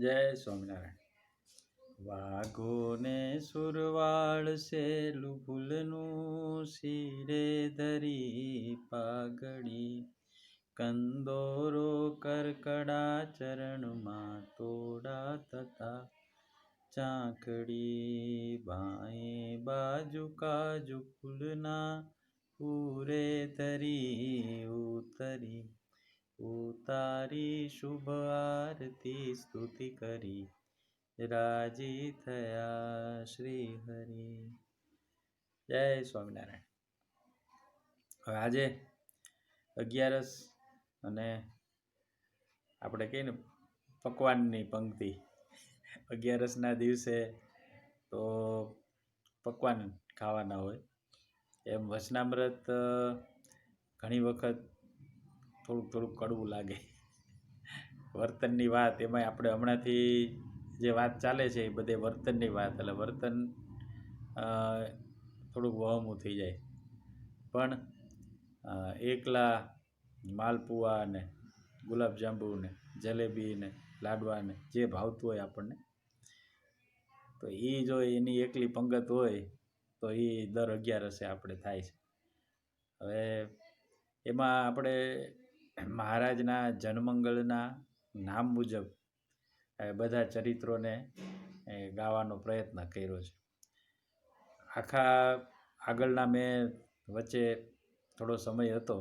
જય સ્વામિનારાયણ. વાઘો ને સુરવાળ સેલું ફૂલનું શિરે ધરી પાઘડી, કંદોરો કરકડા ચરણમાં તોડા તથા ચાંખડી, બાએ બાજુ કાજુ ફૂલના પૂરે ધરી ઉતારી શુભ આરતી સ્તુતિ કરી, રાજી થયા શ્રી હરિ. જય સ્વામિનારાયણ. હવે આજે 11 અને આપણે કહીએ ને પકવાનની પંક્તિ. 11ના દિવસે તો પકવાન ખાવાના હોય. એમ વચનામૃત ઘણી વખત થોડુંક કડવું લાગે. વર્તનની વાત, એમાં આપણે હમણાંથી જે વાત ચાલે છે એ બધે વર્તનની વાત, એટલે વર્તન થોડુંક વહમું થઈ જાય. પણ એકલા માલપુઆ ને ગુલાબજાંબુ ને જલેબી ને લાડવા ને જે ભાવતું હોય આપણને, તો એ જો એની એકલી પંગત હોય તો એ દર 11 આપણે થાય છે. હવે એમાં આપણે મહારાજના જનમંગળના નામ મુજબ બધા ચરિત્રોને ગાવાનો પ્રયત્ન કર્યો છે. આગળના મેં વચ્ચે થોડો સમય હતો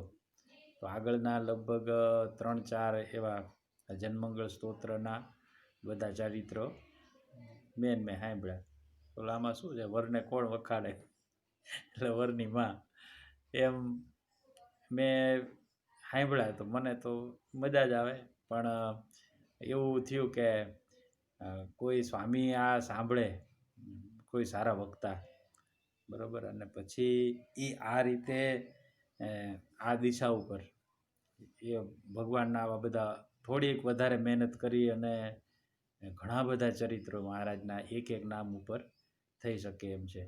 તો આગળના લગભગ 3-4 એવા જનમંગળ સ્તોત્રના બધા ચરિત્રો મેં સાંભળ્યા. તો આમાં શું છે, વરને કોણ વખાડે એટલે વરની માં, એમ મેં સાંભળ્યા તો મને તો મજા જ આવે. પણ એવું થયું કે કોઈ સ્વામી આ સાંભળે, કોઈ સારા વક્તા, બરાબર, અને પછી એ આ રીતે આ દિશા ઉપર એ ભગવાનના આવા બધા થોડીક વધારે મહેનત કરી અને ઘણા બધા ચરિત્રો મહારાજના એક નામ ઉપર થઈ શકે એમ છે.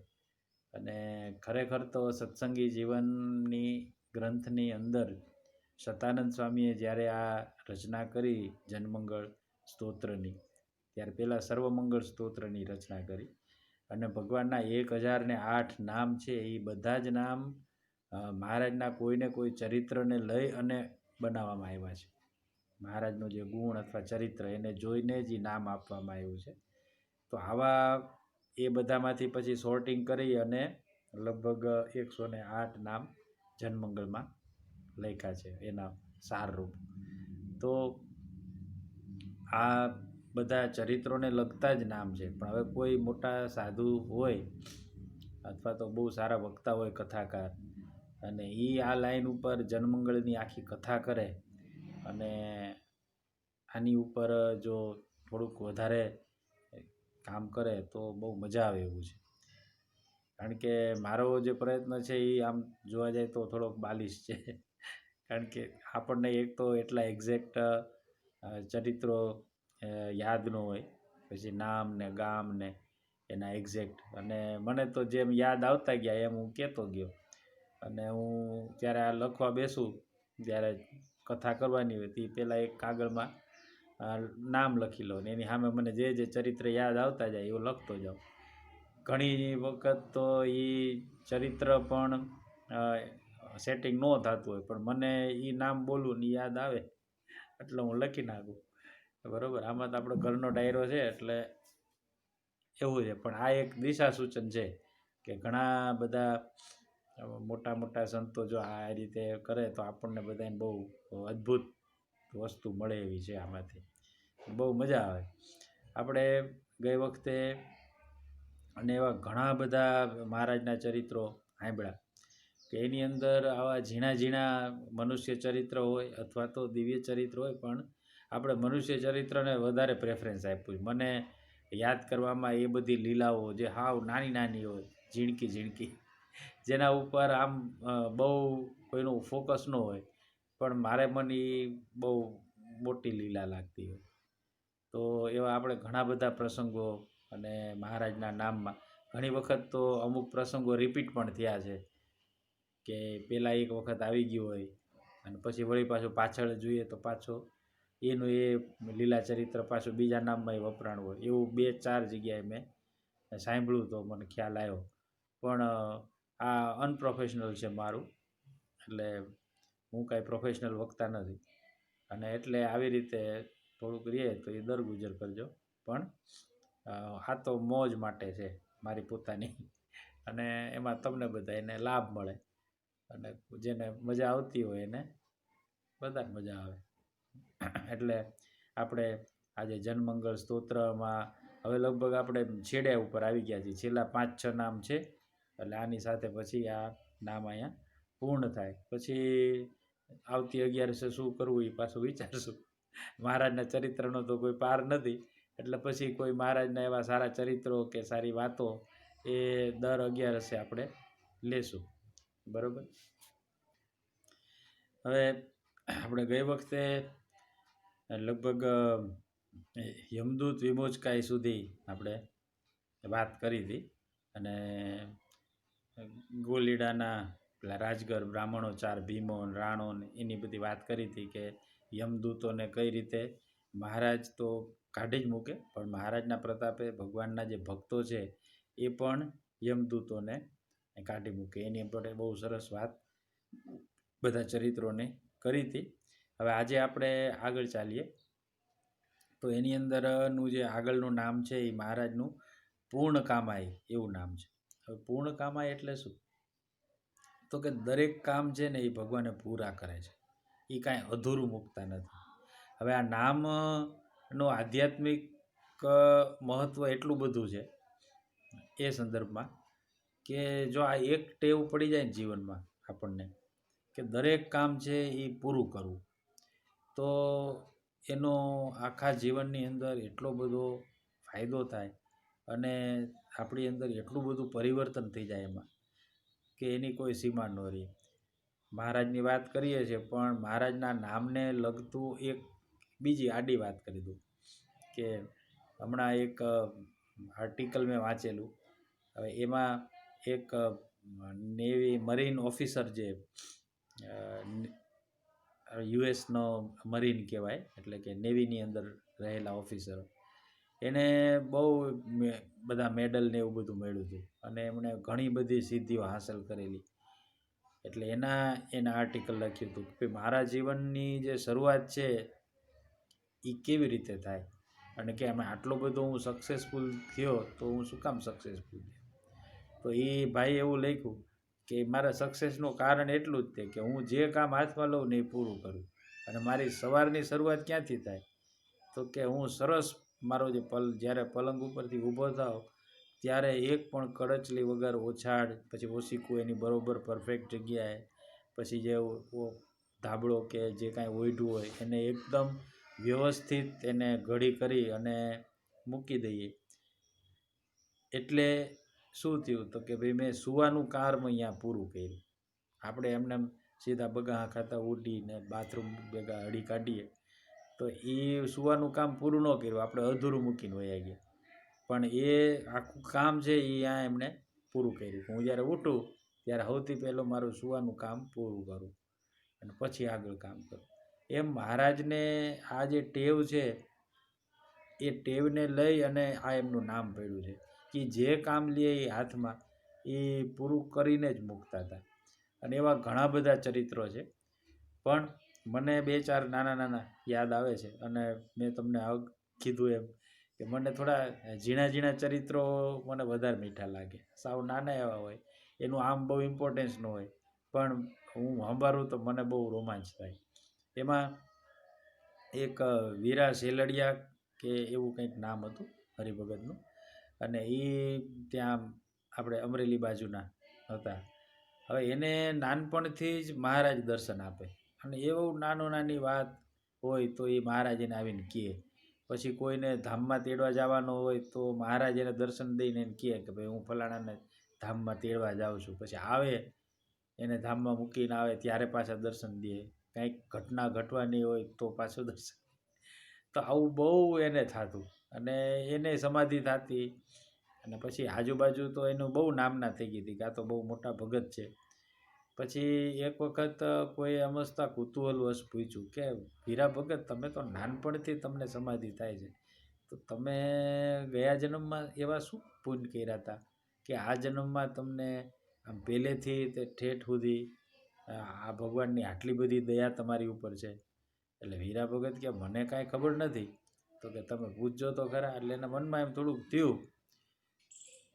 અને ખરેખર તો સત્સંગી જીવનની ગ્રંથની અંદર સતાનંદ સ્વામીએ જ્યારે આ રચના કરી જનમંગળ સ્તોત્રની, ત્યારે પહેલાં સર્વમંગળ સ્તોત્રની રચના કરી. અને ભગવાનના 1008 નામ છે, એ બધા જ નામ મહારાજના કોઈને કોઈ ચરિત્રને લઈ અને બનાવવામાં આવ્યા છે. મહારાજનું જે ગુણ અથવા ચરિત્ર એને જોઈને જ નામ આપવામાં આવ્યું છે. તો આવા એ બધામાંથી પછી સોર્ટિંગ કરી અને લગભગ 108 નામ જનમંગળમાં લખ્યા છે, એના સારરૂપ. તો આ બધા ચરિત્રોને લગતા જ નામ છે. પણ હવે કોઈ મોટા સાધુ હોય અથવા તો બહુ સારા વક્તા હોય, કથાકાર, અને એ આ લાઈન ઉપર જનમંગળની આખી કથા કરે અને આની ઉપર જો થોડુંક વધારે કામ કરે તો બહુ મજા આવે એવું છે. કારણ કે મારો જે પ્રયત્ન છે એ આમ જોવા જાય તો થોડોક બાલિશ છે. કારણ કે આપણને એક તો એટલા એક્ઝેક્ટ ચરિત્રો યાદ ન હોય, પછી નામ ને ગામ ને એના એક્ઝેક્ટ, અને મને તો જેમ યાદ આવતા ગયા એમ હું કહેતો ગયો. અને હું જ્યારે આ લખવા બેસું ત્યારે કથા કરવાની હોય તે પહેલાં એક કાગળમાં નામ લખી લો ને એની સામે મને જે ચરિત્ર યાદ આવતા જાય એવું લખતો જાઉં. ઘણી વખત તો એ ચરિત્ર પણ સેટિંગ ન થતું હોય, પણ મને એ નામ બોલવું ને યાદ આવે એટલે હું લખી નાખું, બરાબર. આમાં તો આપણો ઘરનો ડાયરો છે એટલે એવું છે. પણ આ એક દિશા સૂચન છે કે ઘણા બધા મોટા મોટા સંતો જો આ રીતે કરે તો આપણને બધાને બહુ અદ્ભુત વસ્તુ મળે એવી છે. આમાંથી બહુ મજા આવે. આપણે ગઈ વખતે અને એવા ઘણા બધા મહારાજના ચરિત્રો સાંભળ્યા કે એની અંદર આવા ઝીણા ઝીણા મનુષ્ય ચરિત્ર હોય અથવા તો દિવ્ય ચરિત્ર હોય, પણ આપણે મનુષ્ય ચરિત્રને વધારે પ્રેફરન્સ આપ્યું. મને યાદ કરવામાં એ બધી લીલાઓ જે હાવ નાની નાની હોય, ઝીણકી ઝીણકી, જેના ઉપર આમ બહુ કોઈનું ફોકસ ન હોય, પણ મારે મને એ બહુ મોટી લીલા લાગતી હોય. તો એવા આપણે ઘણા બધા પ્રસંગો અને મહારાજના નામમાં ઘણી વખત તો અમુક પ્રસંગો રિપીટ પણ થયા છે કે પહેલાં એક વખત આવી ગયું હોય અને પછી વળી પાછું પાછળ જોઈએ તો પાછો એનું એ લીલા ચરિત્ર પાછું બીજા નામમાં વપરાણ હોય એવું 2-4 જગ્યાએ મેં સાંભળ્યું તો મને ખ્યાલ આવ્યો. પણ આ અનપ્રોફેશનલ છે મારું, એટલે હું કાંઈ પ્રોફેશનલ વક્તા નથી, અને એટલે આવી રીતે થોડુંક રહે તો એ દરગુજર કરજો. પણ આ તો મોજ માટે છે મારી પોતાની, અને એમાં તમને બધા એને લાભ મળે, અને જેને મજા આવતી હોય એને વધારે મજા આવે. એટલે આપણે આજે જનમંગળ સ્તોત્રમાં હવે લગભગ આપણે છેડ્યા ઉપર આવી ગયા છીએ, છેલ્લા 5-6 નામ છે. એટલે આની સાથે પછી આ નામ અહીંયા પૂર્ણ થાય. પછી આવતી 11સે શું કરવું એ પાછું વિચારશું. મહારાજના ચરિત્રનો તો કોઈ પાર નથી, એટલે પછી કોઈ મહારાજના એવા સારા ચરિત્રો કે સારી વાતો એ દર 11સે આપણે લેશું. બરાબર. હવે આપણે ગઈ વખતે લગભગ યમદૂત વિમોચકાય સુધી આપણે વાત કરી હતી, અને ગોલીડાના પેલા રાજગર બ્રાહ્મણો 4 ભીમો રાણો એની બધી વાત કરી હતી કે યમદૂતોને કઈ રીતે મહારાજ તો કાઢી જ મૂકે, પણ મહારાજના પ્રતાપે ભગવાનના જે ભક્તો છે એ પણ યમદૂતોને કાઢી મૂકે. એની આપણે બહુ સરસ વાત બધા ચરિત્રોને કરી હતી. હવે આજે આપણે આગળ ચાલીએ તો એની અંદરનું જે આગળનું નામ છે એ મહારાજનું પૂર્ણકામાઈ એવું નામ છે. હવે પૂર્ણકામાઈ એટલે શું? તો કે દરેક કામ છે ને એ ભગવાને પૂરા કરે છે, એ કાંઈ અધૂરું મૂકતા નથી. હવે આ નામનું આધ્યાત્મિક મહત્ત્વ એટલું બધું છે એ સંદર્ભમાં કે જો આ એક ટેવ પડી જાય ને જીવનમાં આપણને કે દરેક કામ છે એ પૂરું કરવું, તો એનો આખા જીવનની અંદર એટલો બધો ફાયદો થાય, અને આપણી અંદર એટલું બધું પરિવર્તન થઈ જાય એમાં કે એની કોઈ સીમા ન રહી. મહારાજની વાત કરીએ છીએ, પણ મહારાજના નામને લગતું એક બીજી આડી વાત કરી દઉં કે હમણાં એક આર્ટિકલ મેં વાંચેલું. હવે એમાં એક નેવી મરીન ઓફિસર જે યુએસનો મરીન કહેવાય, એટલે કે નેવીની અંદર રહેલા ઓફિસરો, એને બહુ બધા મેડલ ને એવું બધું મળ્યું હતું, અને એમણે ઘણી બધી સિદ્ધિઓ હાંસલ કરેલી. એટલે એના આર્ટિકલ લખ્યું હતું કે મારા જીવનની જે શરૂઆત છે એ કેવી રીતે થાય, અને કે આમાં આટલો બધો હું સક્સેસફુલ થયો તો હું શું કામ સક્સેસફુલ થયો. તો એ ભાઈ એવું લખ્યું કે મારા સક્સેસનું કારણ એટલું જ છે કે હું જે કામ હાથમાં લઉં ને એ પૂરું કરું. અને મારી સવારની શરૂઆત ક્યાંથી થાય? તો કે હું સરસ મારો જે જ્યારે પલંગ ઉપરથી ઊભો થાવ ત્યારે એક પણ કડચલી વગર ઓછાડ, પછી ઓશીકું એની બરોબર પરફેક્ટ જગ્યાએ, પછી જે ધાબળો કે જે કાંઈ ઓઢ્યું હોય એને એકદમ વ્યવસ્થિત એને ઘડી કરી અને મૂકી દઈએ. એટલે શું થયું? તો કે ભાઈ મેં સુવાનું કામ અહીંયા પૂરું કર્યું. આપણે એમને સીધા બગા ખાતા ઉડીને બાથરૂમ ભેગા હળી કાઢીએ તો એ સુવાનું કામ પૂરું ન કર્યું, આપણે અધૂરું મૂકીને વયા ગયા. પણ એ આખું કામ છે એ અહીંયા એમણે પૂરું કર્યું. હું જ્યારે ઉઠું ત્યારે સૌથી પહેલું મારું સુવાનું કામ પૂરું કરું અને પછી આગળ કામ કરું. એમ મહારાજને આ જે ટેવ છે એ ટેવને લઈ અને આ એમનું નામ પડ્યું છે કે જે કામ લે એ હાથમાં એ પૂરું કરીને જ મૂકતા હતા. અને એવા ઘણા બધા ચરિત્રો છે, પણ મને 2-4 નાના યાદ આવે છે. અને મેં તમને કીધું એમ કે મને થોડા ઝીણા ચરિત્રો મને વધારે મીઠા લાગે. સાવ નાના એવા હોય, એનું આમ બહુ ઇમ્પોર્ટન્સ ન હોય, પણ હું સાંભળું તો મને બહુ રોમાંચ થાય. એમાં એક વીરા શેલડિયા કે એવું કંઈક નામ હતું હરિભગતનું, અને એ ત્યાં આપણે અમરેલી બાજુના હતા. હવે એને નાનપણથી જ મહારાજ દર્શન આપે, અને એવું નાની વાત હોય તો એ મહારાજ એને આવીને કહે. પછી કોઈને ધામમાં તેડવા જવાનો હોય તો મહારાજ એને દર્શન દઈને એને કહે કે ભાઈ હું ફલાણાને ધામમાં તેડવા જાઉં છું. પછી આવે એને ધામમાં મૂકીને આવે ત્યારે પાછા દર્શન દે. કંઈક ઘટના ઘટવાની હોય તો પાછું દર્શન. તો આવું બહુ એને થતું, અને એને સમાધિ થતી, અને પછી આજુબાજુ તો એનું બહુ નામના થઈ ગઈ હતી કે આ તો બહુ મોટા ભગત છે. પછી એક વખત કોઈ અમસ્તા કુતૂહલવશ પૂછ્યું કે વીરા ભગત, તમે તો નાનપણથી તમને સમાધિ થાય છે, તો તમે ગયા જન્મમાં એવા શું પુણ્ય કર્યા હતા કે આ જન્મમાં તમને આમ પહેલેથી તે ઠેઠ સુધી આ ભગવાનની આટલી બધી દયા તમારી ઉપર છે? એટલે વીરા ભગત કે મને કાંઈ ખબર નથી. તો કે તમે પૂછજો તો ખરા. એટલે એના મનમાં એમ થોડુંક થયું,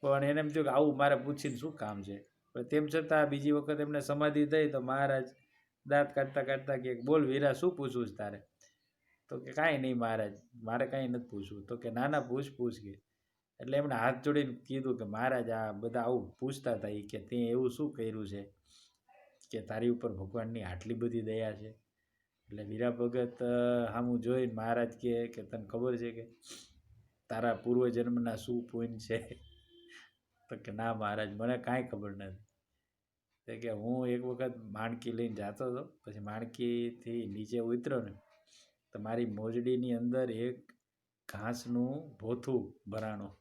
પણ એને એમ થયું કે આવું મારે પૂછીને શું કામ છે. પણ તેમ છતાં બીજી વખત એમને સમાધિ થઈ તો મહારાજ દાંત કાઢતા કાઢતા કે બોલ વીરા, શું પૂછવું છે તારે? તો કે કાંઈ નહીં મહારાજ, મારે કાંઈ નથી પૂછવું. તો કે ના ના, પૂછ પૂછ કે. એટલે એમણે હાથ જોડીને કીધું કે મહારાજ, આ બધા આવું પૂછતા હતા કે તે એવું શું કર્યું છે કે તારી ઉપર ભગવાનની આટલી બધી દયા છે? એટલે વીરા ભગત સામું જોઈને મહારાજ કે તને ખબર છે કે તારા પૂર્વજન્મના શું પુણ્ય છે? તો કે ના મહારાજ, મને કાંઈ ખબર નથી. તો કે હું એક વખત માણકી લઈને જતો હતો, પછી માણકીથી નીચે ઉતર્યો ને તો મારી મોજડીની અંદર એક ઘાસનું ભોથું ભરાણું,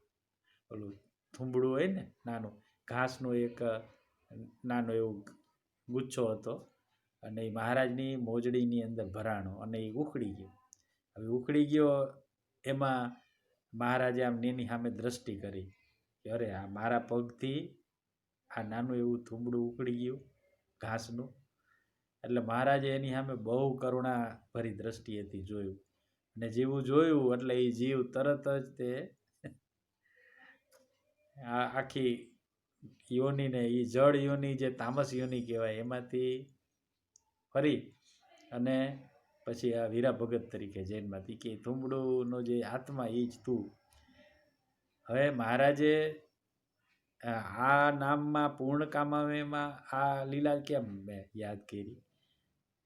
ઓલું થૂંબડું હોય ને નાનું, ઘાસનું એક નાનો એવો ગુચ્છો હતો, અને એ મહારાજની મોજડીની અંદર ભરાણો, અને એ ઉખડી ગયો. હવે ઉખડી ગયો એમાં મહારાજે આમ એની સામે દ્રષ્ટિ કરી કે અરે, આ મારા પગથી આ નાનું એવું થૂંબડું ઉખડી ગયું ઘાસનું. એટલે મહારાજે એની સામે બહુ કરુણા ભરી દ્રષ્ટિએથી જોયું, અને જેવું જોયું એટલે એ જીવ તરત જ તે આ આખી યોનિને, એ જળ યોનિ જે તામસ યોનિ કહેવાય, એમાંથી ફરી અને પછી આ વીરા ભગત તરીકે જૈનમાંથી કે થૂંબડુંનો જે આત્મા એ જ તું. હવે મહારાજે આ નામમાં પૂર્ણ કામાવેમાં આ લીલા કેમ મેં યાદ કરી?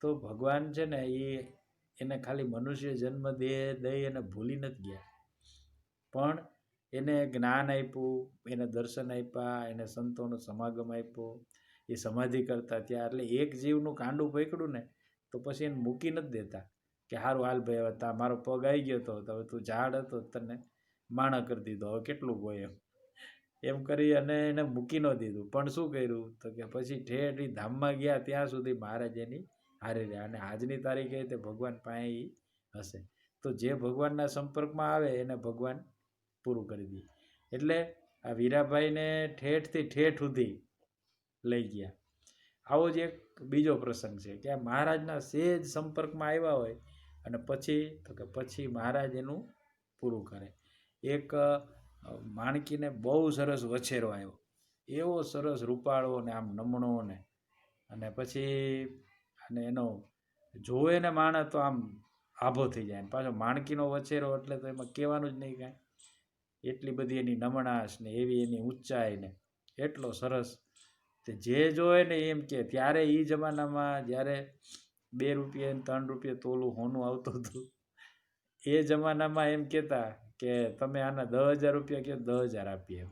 તો ભગવાન છે ને એને ખાલી મનુષ્ય જન્મ દઈ અને ભૂલી નથી ગયા, પણ એને જ્ઞાન આપ્યું, એને દર્શન આપ્યા, એને સંતોનો સમાગમ આપ્યો, એ સમાધિ કરતા ત્યાં. એટલે એક જીવનું કાંડું પકડ્યું ને તો પછી એને મૂકી નથી દેતા કે સારું હાલ ભાઈ, હવે મારો પગ આવી ગયો હતો, હવે તું ઝાડ હતો તને માણા કરી દીધો, હવે કેટલું હોય એમ કરી અને એને મૂકી ન દીધું. પણ શું કર્યું તો કે પછી ઠેઠ ધામમાં ગયા ત્યાં સુધી મહારાજ એની હારે રહ્યા, અને આજની તારીખે તે ભગવાન પાસે હશે. તો જે ભગવાનના સંપર્કમાં આવે એને ભગવાન પૂરું કરી દે. એટલે આ વીરાભાઈને ઠેઠથી ઠેઠ સુધી લઈ ગયા. આવો જ એક બીજો પ્રસંગ છે કે આ મહારાજના સેજ સંપર્કમાં આવ્યા હોય અને પછી તો કે પછી મહારાજ એનું પૂરું કરે. એક માણકીને બહુ સરસ વછેરો આવ્યો, એવો સરસ રૂપાળો ને આમ નમણો ને, અને પછી અને એનો જોવે ને માણસ તો આમ આભો થઈ જાય. પાછો માણકીનો વછેરો એટલે તો એમાં કહેવાનું જ નહીં કાંઈ, એટલી બધી એની નમણાશ ને એવી એની ઊંચાઈ ને એટલો સરસ. તે જે જોવે ને એમ કે ત્યારે એ જમાનામાં જ્યારે 2 રૂપિયા ને 3 રૂપિયા તોલું હોનું આવતું હતું, એ જમાનામાં એમ કહેતા કે તમે આના 10,000 રૂપિયા કહો 10,000 આપીએ.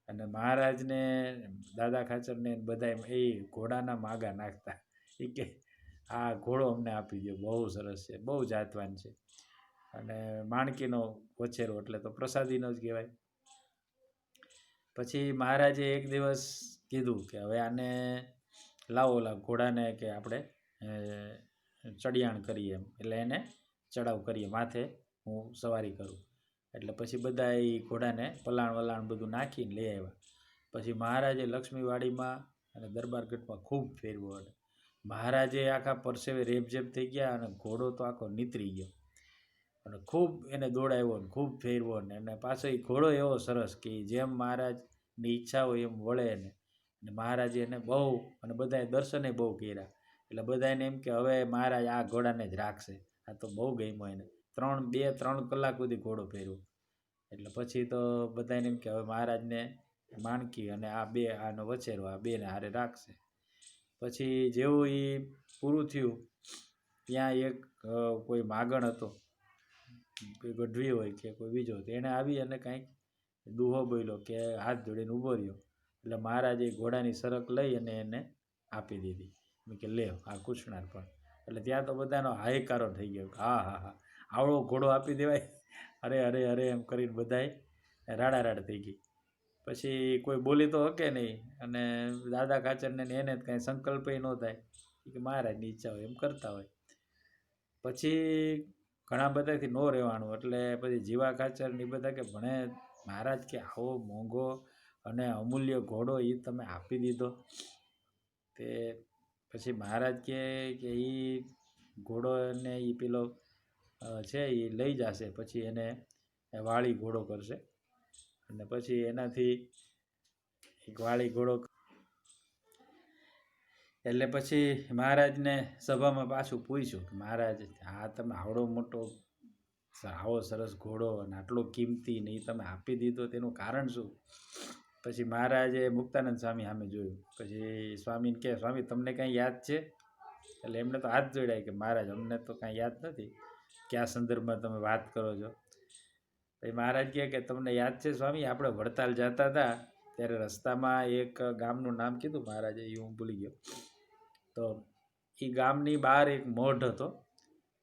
અને મહારાજને દાદા ખાચરને બધા એ ઘોડાના માગા નાખતા, એ કે આ ઘોડો અમને આપી દો, બહુ સરસ છે, બહુ જાતવાન છે. અને માણકીનો વછેરો એટલે તો પ્રસાદીનો જ કહેવાય. પછી મહારાજે એક દિવસ કીધું કે હવે આને લાવો ઘોડાને કે આપણે ચડિયાણ કરીએ એમ, એટલે એને ચડાવ કરીએ, માથે હું સવારી કરું. એટલે પછી બધા એ ઘોડાને પલાણ વલાણ બધું નાખીને લઈ આવ્યા. પછી મહારાજે લક્ષ્મીવાડીમાં અને દરબારગઢમાં ખૂબ ફેરવો, અને મહારાજે આખા પરસેવે રેબઝેબ થઈ ગયા, અને ઘોડો તો આખો નીતરી ગયો, અને ખૂબ એને દોડાવ્યો ને ખૂબ ફેરવો ને. અને પાછો એ ઘોડો એવો સરસ કે જેમ મહારાજની ઈચ્છા હોય એમ વળે ને. અને મહારાજે એને બહુ, અને બધાએ દર્શને બહુ કર્યા. એટલે બધાને એમ કે હવે મહારાજ આ ઘોડાને જ રાખશે, આ તો બહુ ગમ્યો એને. 2-3 કલાક સુધી ઘોડો ફેરવો. એટલે પછી તો બધાને એમ કે હવે મહારાજને માણકી અને આ બે, આનો વછેરો, આ બેને હારે રાખશે. પછી જેવું એ પૂરું થયું ત્યાં એક કોઈ માગણ હતો, કોઈ ગઢવી હોય કે કોઈ બીજો, એને આવી અને કાંઈક દુહો બોલ્યો કે હાથ જોડીને ઊભો રહ્યો. એટલે મહારાજે ઘોડાની સરક લઈ અને એને આપી દીધી. કે લે આ કુછનાર પણ. એટલે ત્યાં તો બધાનો હાયકારો થઈ ગયો, હા હા હા, આવડો ઘોડો આપી દેવાય, અરે અરે અરે એમ કરીને બધાએ રાડા રાડ થઈ ગઈ. પછી કોઈ બોલી તો હકે નહીં, અને દાદા ખાચરને ને એને કાંઈ સંકલ્પય ન થાય કે મહારાજની ઈચ્છા હોય એમ કરતા હોય. પછી ઘણા બધાથી ન રહેવાનું, એટલે પછી જીવા ખાચર ને એ બધા કે ભણે મહારાજ કે આવો મોંઘો અને અમૂલ્ય ઘોડો એ તમે આપી દીધો. તે પછી મહારાજ કે એ ઘોડો ને એ પેલો છે એ લઈ જશે, પછી એને વાળી ઘોડો કરશે, અને પછી એનાથી એક વાળી ઘોડો એટલે પછી મહારાજને સભામાં પાછું પૂછ્યું કે મહારાજ આ તમે આવડો મોટો આવો સરસ ઘોડો અને આટલો કિંમતી ને એ તમે આપી દીધો, તેનું કારણ શું? પછી મહારાજે મુક્તાનંદ સ્વામી સામે જોયું. પછી સ્વામીને કહે સ્વામી તમને કાંઈ યાદ છે? એટલે એમને તો હાથ જોડ્યા કે મહારાજ અમને તો કાંઈ યાદ નથી, કયા સંદર્ભમાં તમે વાત કરો છો? પછી મહારાજ કહે કે તમને યાદ છે સ્વામી, આપણે વડતાલ જતા હતા ત્યારે રસ્તામાં એક ગામનું નામ કીધું મહારાજે, એ હું ભૂલી ગયો. તો એ ગામની બહાર એક મોઢ હતો,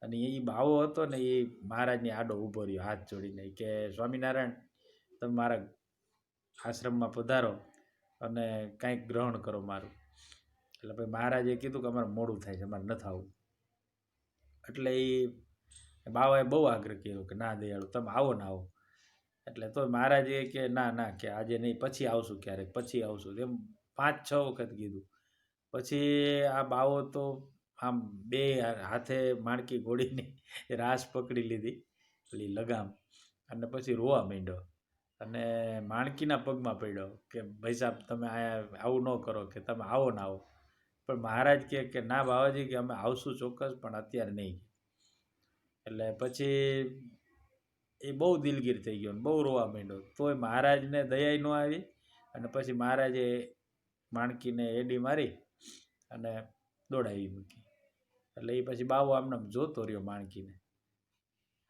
અને એ બાવો હતો ને એ મહારાજની આડો ઊભો રહ્યો હાથ જોડીને કે સ્વામિનારાયણ તમે મારા આશ્રમમાં પધારો અને કાંઈક ગ્રહણ કરો મારું. એટલે ભાઈ મહારાજે કીધું કે અમારે મોડું થાય છે, અમારે નથી આવવું. એટલે એ બાવાએ બહુ આગ્રહ કર્યો કે ના દયાળુ તમે આવો ને આવો. એટલે તો મહારાજે કે ના ના કે આજે નહીં, પછી આવશું ક્યારેક, પછી આવશું, એમ 5-6 વખત કીધું. પછી આ બાવો તો આમ બે હાથે માણકી ઘોડીની રાસ પકડી લીધી, પેલી લગામ, અને પછી રોવા માંડ્યો અને માણકીના પગમાં પડ્યો કે ભાઈ સાહેબ તમે આવું ન કરો, કે તમે આવો ને આવો. પણ મહારાજ કહે કે ના બાવાજી કે અમે આવશું ચોક્કસ, પણ અત્યારે નહીં. એટલે પછી એ બહુ દિલગીર થઈ ગયો, બહુ રોવા માંડ્યો. તોય મહારાજને દયા ન આવી, અને પછી મહારાજે માણકીને એડી મારી અને દોડાવી મૂકી. એટલે એ પછી બાવો આમને જોતો રહ્યો માણકીને.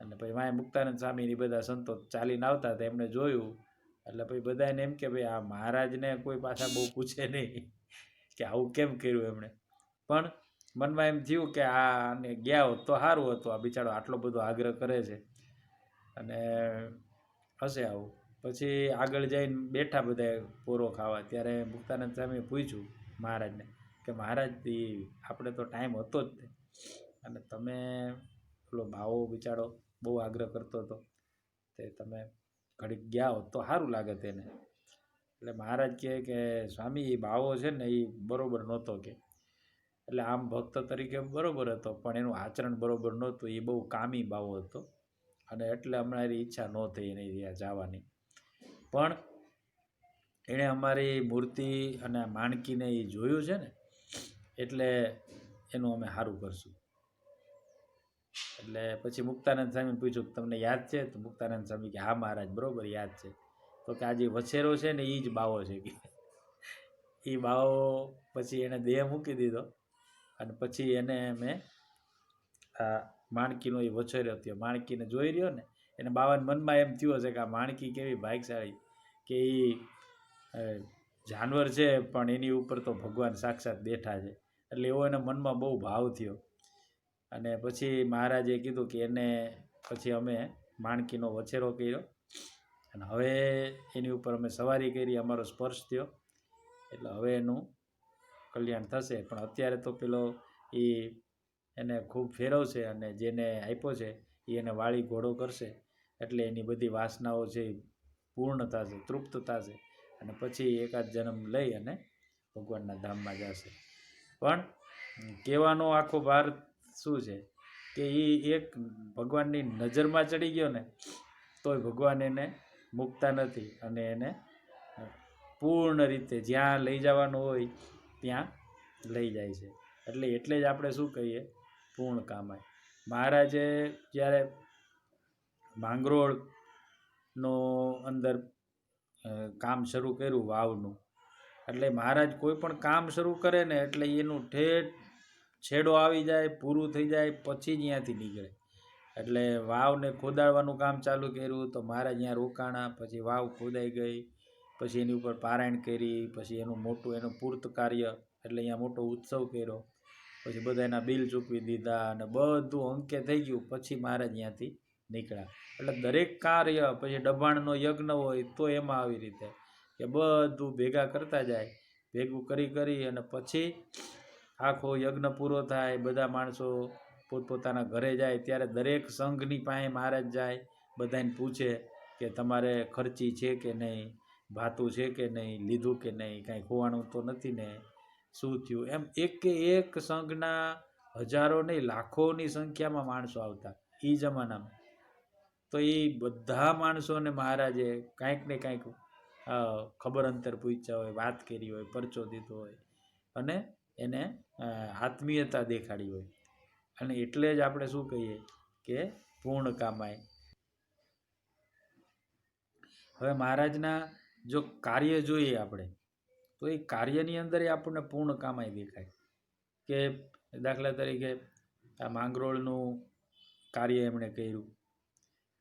અને પછી માય મુક્તાનંદ સ્વામી એ બધા સંતો ચાલીને આવતા હતા, એમને જોયું. એટલે પછી બધાને એમ કે ભાઈ આ મહારાજને કોઈ પાછા બહુ પૂછે નહીં કે આવું કેમ કર્યું એમણે. પણ મનમાં એમ થયું કે આને ગયા હોત તો સારું હતું, આ બિચારો આટલો બધો આગ્રહ કરે છે અને હશે આવું. પછી આગળ જઈને બેઠા બધા પોરો ખાવા, ત્યારે મુક્તાનંદ સ્વામીએ પૂછ્યું મહારાજને કે મહારાજ આપણે તો ટાઈમ હતો જ તે, અને તમે પેલો ભાવો બિચારો બહુ આગ્રહ કરતો હતો, તે તમે ઘડીક ગયા હોત તો સારું લાગે તેને. એટલે મહારાજ કહે કે સ્વામી એ ભાવો છે ને એ બરોબર નહોતો કે, એટલે આમ ભક્ત તરીકે બરોબર હતો, પણ એનું આચરણ બરોબર નહોતું, એ બહુ કામી ભાવો હતો, અને એટલે અમારી ઈચ્છા ન થઈ એની ત્યાં જવાની. પણ એણે અમારી મૂર્તિ અને માણકીને એ જોયું છે ને, એટલે એનું અમે સારું કરશું. એટલે પછી મુક્તાનંદ સ્વામીને પૂછ્યું તમને યાદ છે? તો મુક્તાનંદ સ્વામી કે હા મહારાજ બરોબર યાદ છે. તો કે આ જે વછેરો છે ને એ જ બાવો છે કે. એ બાવો પછી એને દેહ મૂકી દીધો, અને પછી એને મેં આ માણકીનો એ વછેરો થયો, માણકીને જોઈ રહ્યો ને, એને બાવાના મનમાં એમ થયું હશે કે આ માણકી કેવી ભાગ્યશાળી કે એ જાનવર છે પણ એની ઉપર તો ભગવાન સાક્ષાત બેઠા છે. એટલે એવો એના મનમાં બહુ ભાવ થયો. અને પછી મહારાજે કીધું કે એને પછી અમે માણકીનો વછેરો કર્યો, અને હવે એની ઉપર અમે સવારી કરી, અમારો સ્પર્શ થયો, એટલે હવે એનું કલ્યાણ થશે. પણ અત્યારે તો પેલો એ એને ખૂબ ફેરવશે, અને જેને આપ્યો છે એ એને વાળી ઘોડો કરશે, એટલે એની બધી વાસનાઓ છે એ પૂર્ણ થશે, તૃપ્ત થશે, અને પછી એકાદ જન્મ લઈ અને ભગવાનના ધામમાં જશે. પણ કહેવાનો આખો ભાર શું છે કે એ એક ભગવાનની નજરમાં ચડી ગયો ને તોય ભગવાન એને મૂકતા નથી, અને એને પૂર્ણ રીતે જ્યાં લઈ જવાનું હોય ત્યાં લઈ જાય છે. એટલે જ આપણે શું કહીએ, પૂર્ણ કામાય. મહારાજે જ્યારે માંગરોળનો અંદર કામ શરૂ કર્યું વાવનું, એટલે મહારાજ કોઈ પણ કામ શરૂ કરે ને એટલે એનું ઠેઠ છેડો આવી જાય, પૂરું થઈ જાય, પછી ત્યાંથી નીકળે. એટલે વાવને ખોદાડવાનું કામ ચાલુ કર્યું તો મહારાજ ત્યાં રોકાણા, પછી વાવ ખોદાઈ ગઈ, પછી એની ઉપર પારાયણ કરી, પછી એનું મોટું એનું પૂર્ત કાર્ય એટલે અહીંયા મોટો ઉત્સવ કર્યો, પછી બધા એના બિલ ચૂકવી દીધા, અને બધું અંકે થઈ ગયું, પછી મહારાજ ત્યાંથી નીકળ્યા. એટલે દરેક કાર્ય, પછી દબાણનો યજ્ઞ હોય તો એમાં આવી રીતે, કે બધું ભેગા કરતા જાય, ભેગું કરી અને પછી આખો યજ્ઞ પૂરો થાય, બધા માણસો પોતપોતાના ઘરે જાય ત્યારે દરેક સંઘની પાસે મહારાજ જાય, બધાને પૂછે કે તમારે ખર્ચી છે કે નહીં, ભાતું છે કે નહીં, લીધું કે નહીં, કાંઈ ખોવાણું તો નથી ને, શું થયું, એમ એક કે એક સંઘના હજારો નહીં લાખોની સંખ્યામાં માણસો આવતા એ જમાનામાં. તો એ બધા માણસોને મહારાજે કાંઈક ને કાંઈક ખબર અંતર પૂછ્યા હોય, વાત કરી હોય, પરચો દીધો હોય અને એને આત્મીયતા દેખાડી હોય. અને એટલે જ આપણે શું કહીએ કે પૂર્ણ કામાય. હવે મહારાજના જો કાર્ય જોઈએ આપણે તો એ કાર્યની અંદર આપણને પૂર્ણ કામાય દેખાય. કે દાખલા તરીકે આ માંગરોળનું કાર્ય એમણે કર્યું,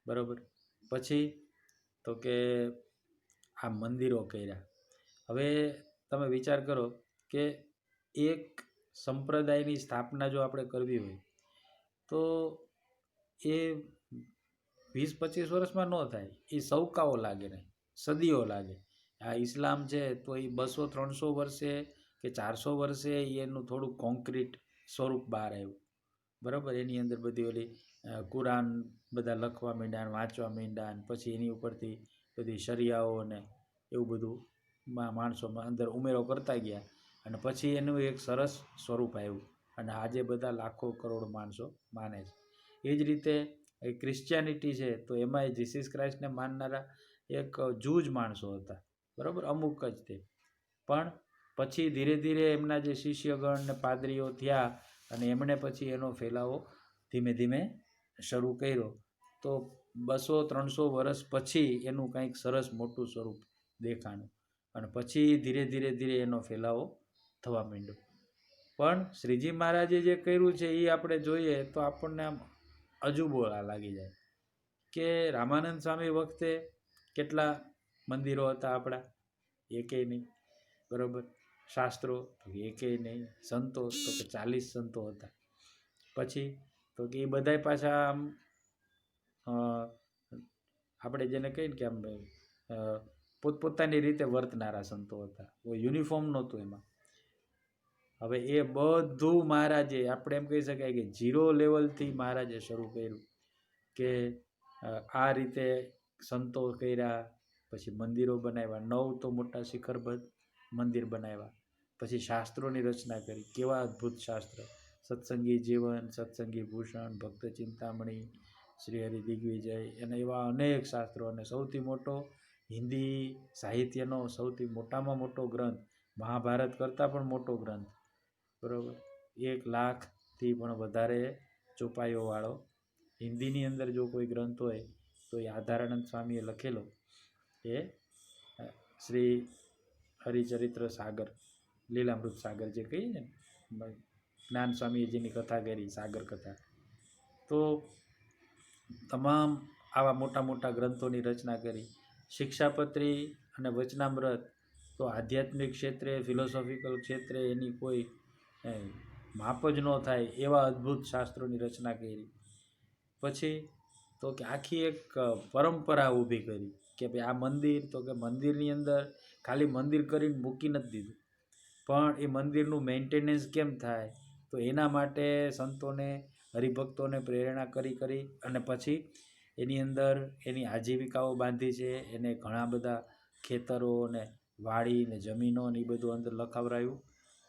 બરાબર. પછી તો કે આ મંદિરો કર્યા. હવે તમે વિચાર કરો કે એક સંપ્રદાયની સ્થાપના જો આપણે કરવી હોય તો એ 20-25 વર્ષમાં ન થાય, એ સૌકાઓ લાગે ને સદીઓ લાગે. આ ઇસ્લામ છે તો એ 200-300 વર્ષે કે 400 વર્ષે એનું થોડું કોન્ક્રીટ સ્વરૂપ બહાર આવ્યું, બરાબર. એની અંદર બધી ઓલી કુરાન બધા લખવા માંડ્યા, વાંચવા માંડ્યા, પછી એની ઉપરથી બધી શરિયાઓ ને એવું બધું માણસોમાં અંદર ઉમેરો કરતા ગયા અને પછી એનું એક સરસ સ્વરૂપ આવ્યું અને આજે બધા લાખો કરોડ માણસો માને છે. એ જ રીતે એ ક્રિશ્ચિયાનિટી છે તો એમાંય જીસસ ક્રાઇસ્ટને માનનારા એક જૂજ માણસો હતા, બરાબર, અમુક જ તે. પણ પછી ધીરે ધીરે એમના જે શિષ્યગણ ને પાદરીઓ થયા અને એમણે પછી એનો ફેલાવો ધીમે ધીમે શરૂ કર્યો. તો 200-300 વર્ષ પછી એનું કંઈક સરસ મોટું સ્વરૂપ દેખાણું અને પછી ધીરે ધીરે એનો ફેલાવો થવા માંડ્યો. પણ શ્રીજી મહારાજે જે કર્યું છે એ આપણે જોઈએ તો આપણને આમ અજુબો લાગી જાય કે રામાનંદ સ્વામી વખતે કેટલા મંદિરો હતા આપણા, એકેય નહીં, બરાબર. શાસ્ત્રો તો એકેય નહીં, સંતો તો કે 40 સંતો હતા. પછી તો કે એ બધાય પાછા આમ આપણે જેને કહીએ ને કે આમ પોતપોતાની રીતે વર્તનારા સંતો હતા, કોઈ યુનિફોર્મ નહોતું એમાં. હવે એ બધું મહારાજે આપણે એમ કહી શકાય કે 0 લેવલથી મહારાજે શરૂ કર્યું કે આ રીતે સંતો કર્યા, પછી મંદિરો બનાવ્યા, 9 તો મોટા શિખરબદ્ધ મંદિર બનાવ્યા, પછી શાસ્ત્રોની રચના કરી, કેવા અદ્ભુત શાસ્ત્ર, સત્સંગી જીવન, સત્સંગી ભૂષણ, ભક્ત ચિંતામણી, શ્રી હરિ દિગ્વિજય અને એવા અનેક શાસ્ત્રો. અને સૌથી મોટો હિન્દી સાહિત્યનો સૌથી મોટામાં મોટો ગ્રંથ, મહાભારત કરતાં પણ મોટો ગ્રંથ, બરાબર, 1 લાખથી પણ વધારે ચોપાઈઓવાળો હિન્દીની અંદર જો કોઈ ગ્રંથ હોય તો એ આધારાનંદ સ્વામીએ લખેલો એ શ્રી હરિચરિત્ર સાગર, લીલામૃત સાગર જે કહીએ ને, જ્ઞાન સ્વામીએ જેની કથા કરી સાગર કથા. તો તમામ આવા મોટા મોટા ગ્રંથોની રચના કરી. શિક્ષાપત્રી અને વચનામૃત તો આધ્યાત્મિક ક્ષેત્રે, ફિલોસોફિકલ ક્ષેત્રે એની કોઈ માપ જ ન થાય એવા અદ્ભુત શાસ્ત્રોની રચના કરી. પછી તો કે આખી એક પરંપરા ઊભી કરી કે ભાઈ આ મંદિર, તો કે મંદિરની અંદર ખાલી મંદિર કરીને મૂકી નથી દીધું, પણ એ મંદિરનું મેન્ટેનન્સ કેમ થાય તો એના માટે સંતોને, હરિભક્તોને પ્રેરણા કરી અને પછી એની અંદર એની આજીવિકાઓ બાંધી છે. એને ઘણા બધા ખેતરો ને વાડી ને જમીનો ને એ બધું અંદર લખાવરાયું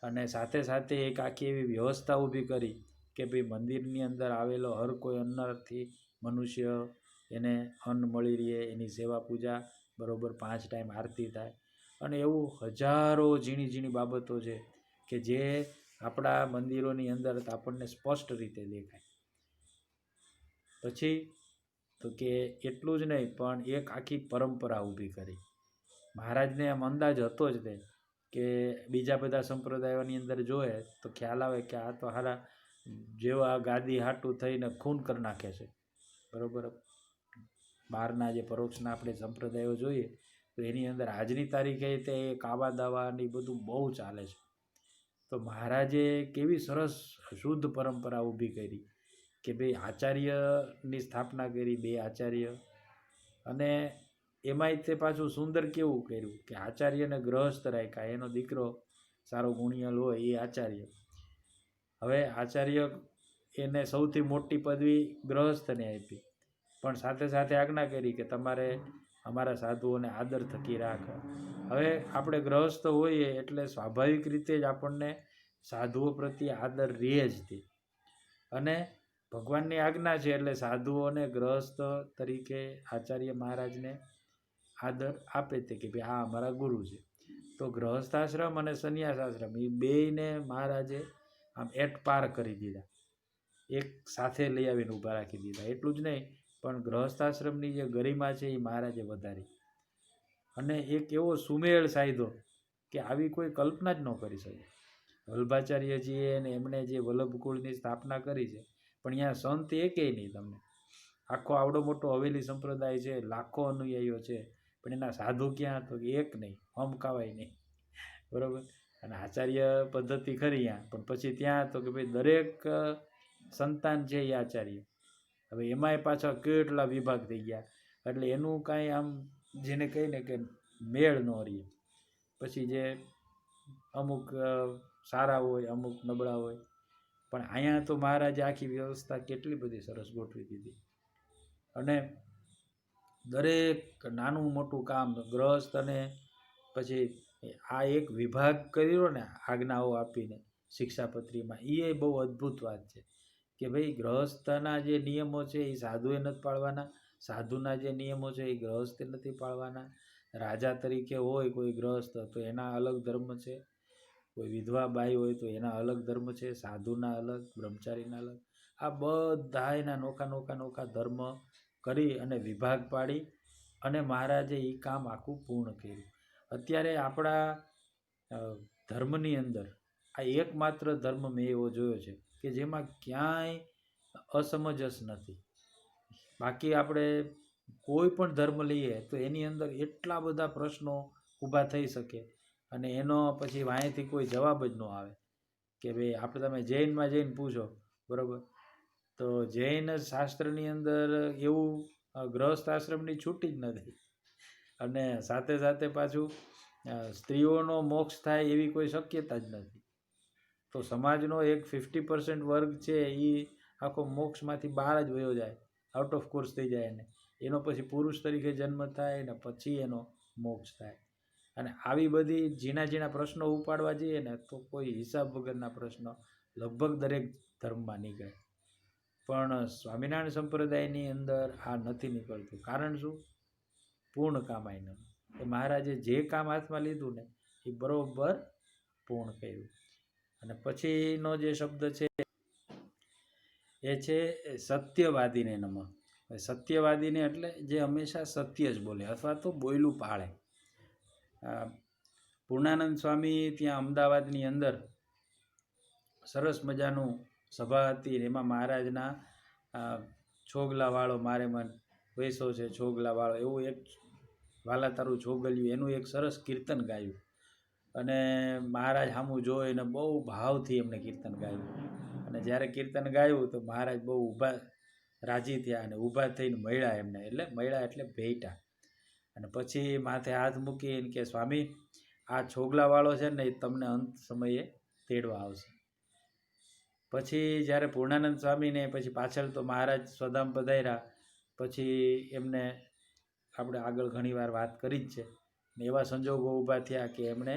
અને સાથે સાથે એક આખી એવી વ્યવસ્થા ઊભી કરી કે ભાઈ મંદિરની અંદર આવેલો હર કોઈ અન્નથી મનુષ્ય એને અન્ન મળી રહે, એની સેવા પૂજા બરાબર, 5 ટાઈમ આરતી થાય અને એવું હજારો ઝીણી ઝીણી બાબતો છે કે જે આપણા મંદિરોની અંદર આપણને સ્પષ્ટ રીતે દેખાય. પછી તો કે એટલું જ નહીં પણ એક આખી પરંપરા ઊભી કરી. મહારાજને આમ અંદાજ હતો જ તે કે બીજા બધા સંપ્રદાયોની અંદર જોએ તો ખ્યાલ આવે કે આ તો હારા જેવા ગાદી હાટું થઈને ખૂન કરી નાખે છે, બરાબર. બહારના જે પરોક્ષના આપણે સંપ્રદાયો જોઈએ તો એની અંદર આજની તારીખે તે કાવા દાવા ને એ બધું બહુ ચાલે છે. તો મહારાજે કેવી સરસ શુદ્ધ પરંપરા ઊભી કરી કે ભાઈ આચાર્યની સ્થાપના કરી, 2 આચાર્ય, અને એમાંય તે પાછું સુંદર કેવું કર્યું કે આચાર્યને ગ્રહસ્થ રાખ્યા. એનો દીકરો સારો ગુણિયલ હોય એ આચાર્ય. હવે આચાર્ય એને સૌથી મોટી પદવી ગ્રહસ્થને આપી, પણ સાથે સાથે આજ્ઞા કરી કે તમારે અમારા સાધુઓને આદર થકી રાખવા. હવે આપણે ગ્રહસ્થ હોઈએ એટલે સ્વાભાવિક રીતે જ આપણને સાધુઓ પ્રત્યે આદર રહે જ તે, અને ભગવાનની આજ્ઞા છે એટલે સાધુઓને ગ્રહસ્થ તરીકે આચાર્ય મહારાજને આદર આપે તે કે ભાઈ આ અમારા ગુરુ છે. તો ગ્રહસ્થાશ્રમ અને સંન્યાસ આશ્રમ એ બેયને મહારાજે આમ એટ પાર કરી દીધા, એક સાથે લઈ આવીને ઊભા રાખી દીધા. એટલું જ નહીં, પણ ગ્રહસ્થાશ્રમની જે ગરિમા છે એ મહારાજે વધારી, અને એક એવો સુમેળ સાધ્યો કે આવી કોઈ કલ્પના જ ન કરી શકે. વલ્ભાચાર્યજીએ અને એમણે જે વલ્લભકુળની સ્થાપના કરી છે, પણ અહીંયા સંત એકેય નહીં. તમને આખો આવડો મોટો હવેલી સંપ્રદાય છે, લાખો અનુયાયીઓ છે, પણ એના સાધુ ક્યાં? તો એક નહીં, હમકાવાય નહીં, બરાબર. અને આચાર્ય પદ્ધતિ ખરી ત્યાં, પણ પછી ત્યાં તો કે ભાઈ દરેક સંતાન છે એ આચાર્ય. હવે એમાંય પાછા કેટલા વિભાગ થઈ ગયા, એટલે એનું કાંઈ આમ જેને કહીને કે મેળ ન રહે. પછી જે અમુક સારા હોય, અમુક નબળા હોય, પણ અહીંયા તો મહારાજે આખી વ્યવસ્થા કેટલી બધી સરસ ગોઠવી દીધી. અને દરેક નાનું મોટું કામ ગ્રહસ્થ, અને પછી આ એક વિભાગ કર્યો ને આજ્ઞાઓ આપીને શિક્ષાપત્રીમાં, એ બહુ અદ્ભુત વાત છે કે ભાઈ ગ્રહસ્થના જે નિયમો છે એ સાધુએ નથી પાળવાના, સાધુના જે નિયમો છે એ ગ્રહસ્થે નથી પાળવાના. રાજા તરીકે હોય કોઈ ગ્રહસ્થ તો એના અલગ ધર્મ છે, કોઈ વિધવા બાઈ હોય તો એના અલગ ધર્મ છે, સાધુના અલગ, બ્રહ્મચારીના અલગ. આ બધા એના નોખા નોખા નોખા ધર્મ કરી અને વિભાગ પાડી અને મહારાજે એ કામ આખું પૂર્ણ કર્યું. અત્યારે આપણા ધર્મની અંદર આ એકમાત્ર ધર્મ મેં એવો જોયો છે કે જેમાં ક્યાંય અસમંજસ નથી. બાકી આપણે કોઈ પણ ધર્મ લઈએ તો એની અંદર એટલા બધા પ્રશ્નો ઊભા થઈ શકે, અને એનો પછી વાંયથી કોઈ જવાબ જ ન આવે. કે ભાઈ આપણે તમે જૈનમાં જઈને પૂછો, બરાબર, તો જૈન શાસ્ત્રની અંદર એવું ગ્રહસ્થ આશ્રમની છૂટી જ નથી, અને સાથે સાથે પાછું સ્ત્રીઓનો મોક્ષ થાય એવી કોઈ શક્યતા જ નથી. તો સમાજનો એક 50% વર્ગ છે એ આખો મોક્ષમાંથી બહાર જ વયો જાય, આઉટ ઓફ કોર્સ થઈ જાય. એને એનો પછી પુરુષ તરીકે જન્મ થાય ને પછી એનો મોક્ષ થાય. અને આવી બધી ઝીણા ઝીણા પ્રશ્નો ઉપાડવા જઈએ ને તો કોઈ હિસાબ વગરના પ્રશ્નો લગભગ દરેક ધર્મમાં નીકળે, પણ સ્વામિનારાયણ સંપ્રદાયની અંદર આ નથી નીકળતું. કારણ શું? પૂર્ણ કામ આઈનું. એ મહારાજે જે કામ હાથમાં લીધું ને એ બરોબર પૂર્ણ કર્યું. અને પછીનો જે શબ્દ છે એ છે સત્યવાદીને નમઃ. સત્યવાદીને એટલે જે હંમેશા સત્ય જ બોલે અથવા તો બોયલું પાળે. પૂર્ણાનંદ સ્વામી ત્યાં અમદાવાદની અંદર સરસ મજાનું સભા હતી, એમાં મહારાજના છોગલાવાળો મારે મન વૈસો છે છોગલાવાળો, એવું એક વાલા તારું છોગલ્યું એનું એક સરસ કીર્તન ગાયું. અને મહારાજ સામું જોઈને બહુ ભાવથી એમને કીર્તન ગાયું. અને જ્યારે કીર્તન ગાયું તો મહારાજ બહુ ઊભા રાજી થયા અને ઊભા થઈને મળ્યા એમને, એટલે મળ્યા એટલે ભેટા. અને પછી માથે હાથ મૂકીને કે સ્વામી આ છોગલાવાળો છે ને એ તમને અંત સમયે તેડવા આવશે. પછી જ્યારે પૂર્ણાનંદ સ્વામીને પછી પાછળ તો મહારાજ સ્વધામ પધાર્યા, પછી એમને આપણે આગળ ઘણીવાર વાત કરી જ છે, ને એવા સંજોગો ઊભા થયા કે એમણે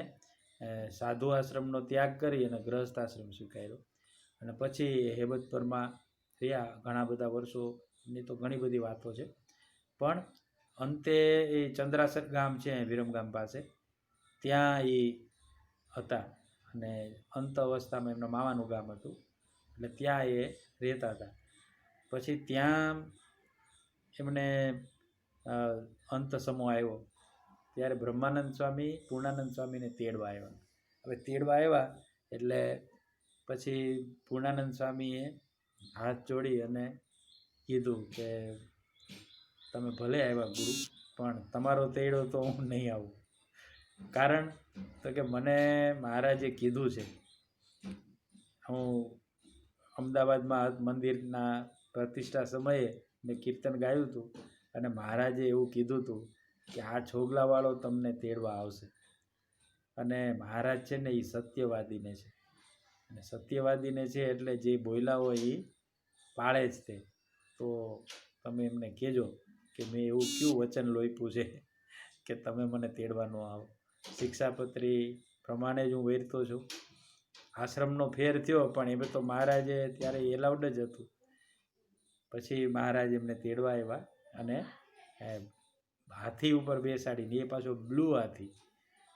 સાધુ આશ્રમનો ત્યાગ કરી અને ગ્રહસ્થ આશ્રમ સ્વીકાર્યો. અને પછી હેબતપરમાં રહ્યા ઘણા બધા વર્ષોની તો ઘણી બધી વાતો છે, પણ અંતે એ ચંદ્રાસર ગામ છે વિરમગામ પાસે, ત્યાં એ હતા. અને અંત અવસ્થામાં એમના મામાનું ગામ હતું, એટલે ત્યાં એ રહેતા હતા. પછી ત્યાં એમણે અંત સમો આવ્યો ત્યારે બ્રહ્માનંદ સ્વામી પૂર્ણાનંદ સ્વામીને તેડવા આવ્યા. હવે તેડવા આવ્યા એટલે પછી પૂર્ણાનંદ સ્વામીએ હાથ જોડી અને કીધું કે તમે ભલે આવ્યા ગુરુ, પણ તમારો તેડો તો હું નહીં આવું. કારણ તો કે મને મહારાજે કીધું છે, હું અમદાવાદમાં મંદિરના પ્રતિષ્ઠા સમયે મેં કીર્તન ગાયું હતું અને મહારાજે એવું કીધું હતું કે આ છોગલાવાળો તમને તેડવા આવશે. અને મહારાજ છે ને એ સત્યવાદીને છે, અને સત્યવાદીને છે એટલે જે બોલ્યા હોય એ પાળે જ તે. તો તમે એમને કહેજો કે મેં એવું કયું વચન લોપ્યું છે કે તમે મને તેડવા ન આવો. શિક્ષાપત્રી પ્રમાણે જ હું વેરતો છું. આશ્રમનો ફેર થયો પણ એ તો મહારાજે ત્યારે એલાઉડ જ હતું. પછી મહારાજ એમને તેડવા આવ્યા અને હાથી ઉપર બેસાડીને, એ પાછો બ્લુ હાથી,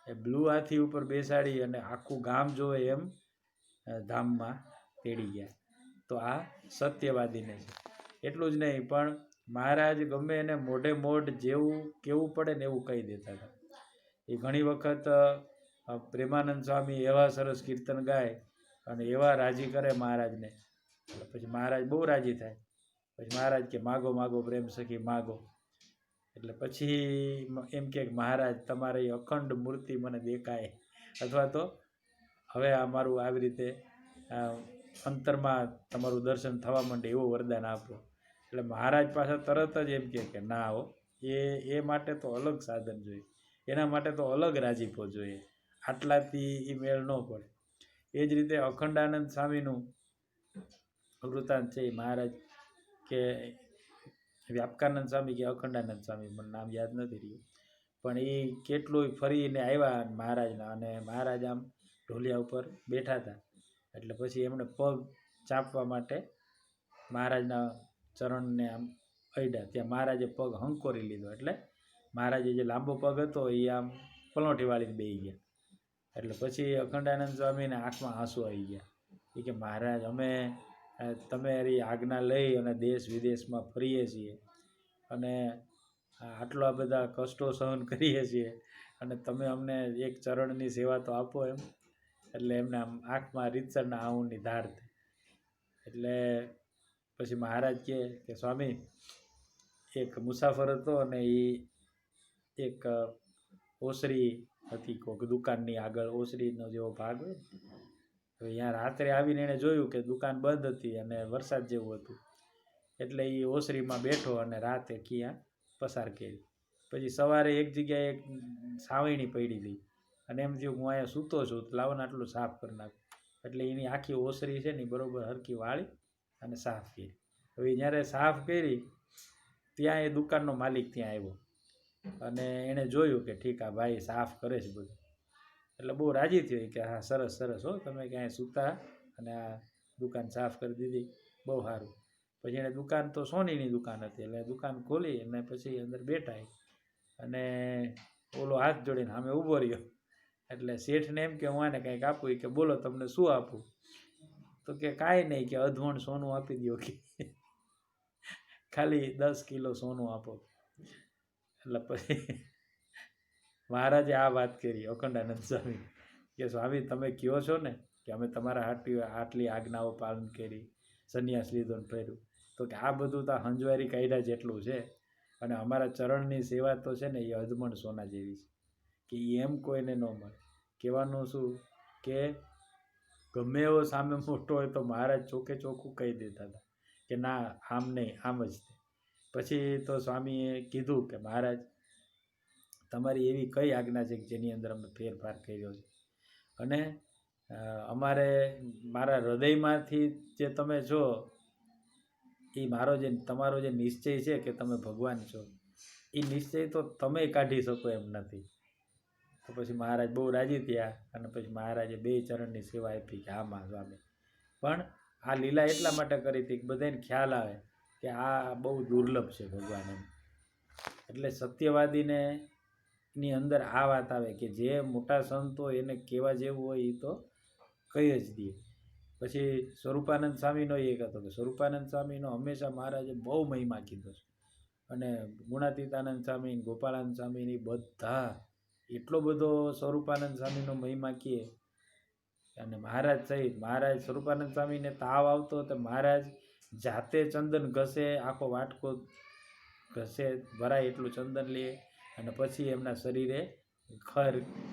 એ બ્લુ હાથી ઉપર બેસાડી અને આખું ગામ જોવે એમ ધામમાં તેડી ગયા. તો આ સત્યવાદીને છે. એટલું જ નહીં પણ મહારાજ ગમે એને મોઢે મોઢ જેવું કેવું પડે ને એવું કહી દેતા હતા. એ ઘણી વખત પ્રેમાનંદ સ્વામી એવા સરસ કીર્તન ગાય અને એવા રાજી કરે મહારાજને, પછી મહારાજ બહુ રાજી થાય. પછી મહારાજ કે માગો માગો પ્રેમ સખી માગો. એટલે પછી એમ કે મહારાજ તમારી અખંડ મૂર્તિ મને દેખાય, અથવા તો હવે અમારું આવી રીતે અંતરમાં તમારું દર્શન થવા માંડે એવું વરદાન આપો. એટલે મહારાજ પાસે તરત જ એમ કે ના હો, એ માટે તો અલગ સાધન જોઈએ, એના માટે તો અલગ રાજીપો જોઈએ, આટલાથી એ મેળ ન પડે. એ જ રીતે અખંડાનંદ સ્વામીનું વૃત્તાંત છે. મહારાજ કે વ્યાપકાનંદ સ્વામી કે અખંડાનંદ સ્વામી, મને નામ યાદ નથી રહ્યું, પણ એ કેટલું ફરીને આવ્યા મહારાજના, અને મહારાજ આમ ઢોલિયા ઉપર બેઠા હતા. એટલે પછી એમણે પગ ચાપવા માટે મહારાજના ચરણને આમ અડ્યા. ત્યાં મહારાજે પગ હંકોરી લીધો, એટલે મહારાજે જે લાંબો પગ હતો એ આમ પલોઠી વાળીને બેસી ગયા. એટલે પછી અખંડાનંદ સ્વામીને આંખમાં આંસુ આવી ગયા. એ કે મહારાજ અમે તમારી આજ્ઞા લઈ અને દેશ વિદેશમાં ફરીએ છીએ અને આટલા બધા કષ્ટો સહન કરીએ છીએ, અને તમે અમને એક ચરણની સેવા તો આપો એમ. એટલે એમને આમ આંખમાં રીતસરના આંસુની ધાર થઈ. એટલે પછી મહારાજ કહે કે સ્વામી, એક મુસાફર હતો અને એ એક ઓસરી હતી, કોઈક દુકાનની આગળ ઓસરીનો જેવો ભાગ હોય. હવે અહીંયા રાત્રે આવીને એણે જોયું કે દુકાન બંધ હતી અને વરસાદ જેવું હતું. એટલે એ ઓસરીમાં બેઠો અને રાતે ક્યાં પસાર કરી. પછી સવારે એક જગ્યાએ એક સાવણી પડી ગઈ અને એમ થયું હું અહીંયા સૂતો છું, તો લાવો ને આટલું સાફ કરી નાખું. એટલે એની આખી ઓસરી છે ને બરાબર હરખી વાળી અને સાફ કરી. હવે જ્યારે સાફ કરી ત્યાં એ દુકાનનો માલિક ત્યાં આવ્યો અને એણે જોયું કે ઠીક આ ભાઈ સાફ કરે છે બધું. એટલે બહુ રાજી થયો કે હા સરસ સરસ હો, તમે ક્યાંય સૂતા અને આ દુકાન સાફ કરી દીધી, બહુ સારું. પછી એણે દુકાન તો સોનીની દુકાન હતી, એટલે દુકાન ખોલી અને પછી અંદર બેઠા અને ઓલો હાથ જોડીને સામે ઊભો રહ્યો. એટલે શેઠને એમ કે હું આને કંઈક આપું. કે બોલો તમને શું આપું? તો કે કાંઈ નહીં, કે અધવણ સોનું આપી દો, કે ખાલી 10 કિલો સોનું આપો. એટલે પછી મહારાજે આ વાત કરી અખંડાનંદ સ્વામી કે સ્વામી તમે કહો છો ને કે અમે તમારા આટલી આજ્ઞાઓ પાલન કરી, સંન્યાસ લીધો ને ફર્યું, તો કે આ બધું તો હંજવારી કાઢ્યા જેટલું છે, અને અમારા ચરણની સેવા તો છે ને એ અધમણ સોના જેવી છે, કે એમ કોઈને ન મળે. કહેવાનું શું કે ગમે એવો સામે મોટો હોય તો મહારાજ ચોખ્ખે ચોખ્ખું કહી દેતા હતા કે ના આમ નહીં, આમ જ. પછી તો સ્વામીએ કીધું કે મહારાજ તમારી એવી કઈ આજ્ઞા છે કે જેની અંદર અમે ફેરફાર કર્યો છે, અને અમારે મારા હૃદયમાંથી જે તમે છો એ તમારો જે નિશ્ચય છે કે તમે ભગવાન છો, એ નિશ્ચય તો તમે કાઢી શકો એમ નથી. તો પછી મહારાજ બહુ રાજી થયા અને પછી મહારાજે 2 ચરણની સેવા આપી કે આમાં સ્વામી. પણ આ લીલા એટલા માટે કરી હતી કે બધાને ખ્યાલ આવે કે આ બહુ દુર્લભ છે ભગવાન એમ. એટલે સત્યવાદીને ની અંદર આ વાત આવે કે જે મોટા સંત હોય એને કહેવા જેવું હોય એ તો કહી જ દે. પછી સ્વરૂપાનંદ સ્વામીનો એક હતો કે સ્વરૂપાનંદ સ્વામીનો હંમેશા મહારાજે બહુ મહિમા કીધો છે, અને ગુણાતીતાનંદ સ્વામી, ગોપાળાનંદ સ્વામીની બધા એટલો બધો સ્વરૂપાનંદ સ્વામીનો મહિમા કહે. અને મહારાજ સહિત મહારાજ સ્વરૂપાનંદ સ્વામીને તાવ આવતો તો મહારાજ જાતે ચંદન ઘસે, આખો વાટકો ઘસે ભરાય એટલું ચંદન લે અને પછી એમના શરીરે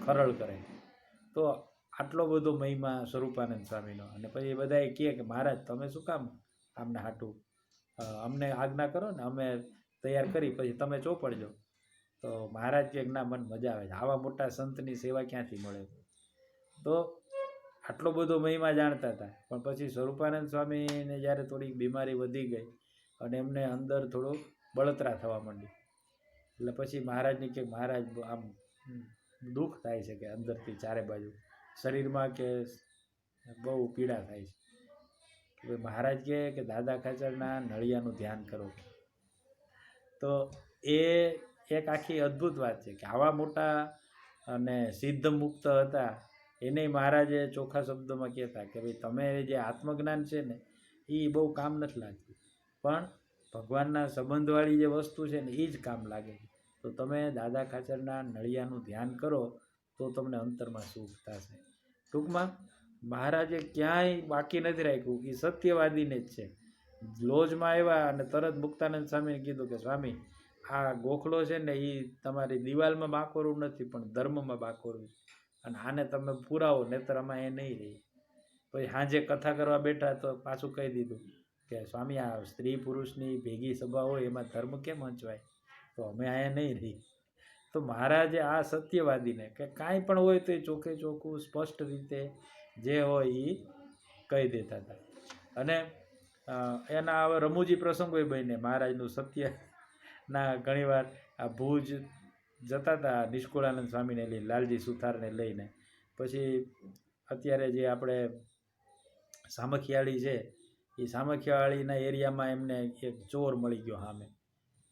ખરળ કરે. તો આટલો બધો મહિમા સ્વરૂપાનંદ સ્વામીનો. અને પછી બધાએ કહે કે મહારાજ તમે શું કામ આમને હાટું અમને આજ્ઞા કરો ને, અમે તૈયાર કરી પછી તમે ચોપડજો. તો મહારાજ કહે ના મને મજા આવે છે, આવા મોટા સંતની સેવા ક્યાંથી મળે. તો આટલો બધો મહિમા જાણતા હતા, પણ પછી સ્વરૂપાનંદ સ્વામીને જ્યારે થોડીક બીમારી વધી ગઈ અને એમને અંદર થોડું બળતરા થવા માંડી, એટલે પછી મહારાજને કે મહારાજ આમ દુઃખ થાય છે કે અંદરથી ચારે બાજુ શરીરમાં કે બહુ પીડા થાય છે. કે મહારાજ કહે કે દાદા ખાચરના નળિયાનું ધ્યાન કરો. તો એ એક આખી અદ્ભુત વાત છે કે આવા મોટા અને સિદ્ધ મુક્ત હતા એને મહારાજે ચોખ્ખા શબ્દોમાં કહેતા કે ભાઈ તમે જે આત્મજ્ઞાન છે ને એ બહુ કામ નથી લાગતું, પણ ભગવાનના સંબંધવાળી જે વસ્તુ છે ને એ જ કામ લાગે. તો તમે દાદા ખાચરના નળિયાનું ધ્યાન કરો તો તમને અંતરમાં સુખ થશે. ટૂંકમાં મહારાજે ક્યાંય બાકી નથી રાખ્યું, એ સત્યવાદીને જ છે. લોજમાં આવ્યા અને તરત મુક્તાનંદ સ્વામીને કીધું કે સ્વામી આ ગોખલો છે ને એ તમારી દિવાલમાં બાકોરું નથી પણ ધર્મમાં બાકોરું છે, અને આને તમે પુરાવો નહીતર આમાં એ નહીં રહી. પછી સાંજે કથા કરવા બેઠા તો પાછું કહી દીધું કે સ્વામી આ સ્ત્રી પુરુષની ભેગી સભા હોય એમાં ધર્મ કેમ વંચવાય, તો અમે અહીંયા નહીં રહી. તો મહારાજે આ સત્યવાદીને કે કાંઈ પણ હોય તો એ ચોખ્ખે ચોખ્ખું સ્પષ્ટ રીતે જે હોય એ કહી દેતા હતા. અને એના હવે રમૂજી પ્રસંગો બને. મહારાજનું સત્યના ઘણીવાર આ ભુજ જતા હતા નિષ્કુળાનંદ સ્વામીને લઈને, લાલજી સુથારને લઈને. પછી અત્યારે જે આપણે સામખિયાળી છે એ સામખિયાળીના એરિયામાં એમને એક ચોર મળી ગયો સામે,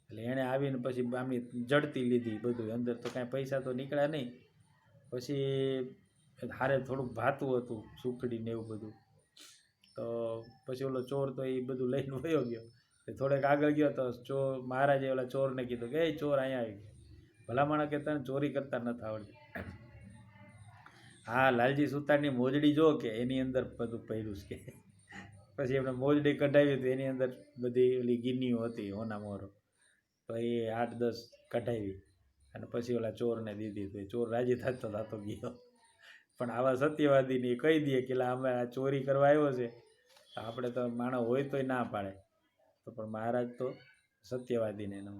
એટલે એણે આવીને પછી આમની જડતી લીધી બધું, અંદર તો કાંઈ પૈસા તો નીકળ્યા નહીં. પછી હારે થોડુંક ભાતું હતું સુખડીને એવું બધું, તો પછી ઓલો ચોર તો એ બધું લઈને વયો ગયો. થોડેક આગળ ગયો તો ચોર મહારાજે ઓલા ચોરને કીધું કે એ ચોર અહીંયા આવી ગયો, ભલામણ કે તને ચોરી કરતા નથી આવડતી. હા લાલજી સુતારની મોજડી જો કે એની અંદર બધું પહેર્યું છે કે. પછી એમને મોજડી કઢાવી તો એની અંદર બધી ઓલી ગિન્નીઓ હતી હોના મોરો, તો એ 8-10 કઢાવી અને પછી ઓલા ચોરને દીધી. તો એ ચોર રાજી થતો ગયો. પણ આવા સત્યવાદીને કહી દઈએ કે અમે આ ચોરી કરવા આવ્યો છે, આપણે તો માણસ હોય તોય ના પાડે. તો પણ મહારાજ તો સત્યવાદીને નમ.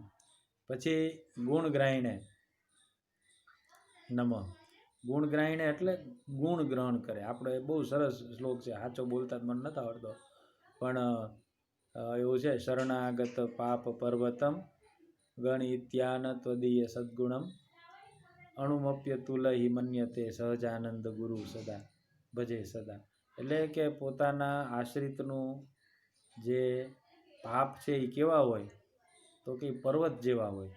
પછી ગુણગ્રાહીને નમ. ગુણગ્રાહીને એટલે ગુણ ગ્રહણ કરે. આપણે બહુ સરસ શ્લોક છે, સાચો બોલતા મને નથી આવડતો, પણ એવું છે શરણાગત પાપ પર્વતમ ગણિત્યાન ત્વદીય સદ્ગુણમ અણુમપ્ય તુલહી મન્યતે સહજાનંદ ગુરુ સદા ભજે સદા. એટલે કે પોતાના આશ્રિતનું જે પાપ છે એ કેવા હોય તો કે પર્વત જેવા હોય.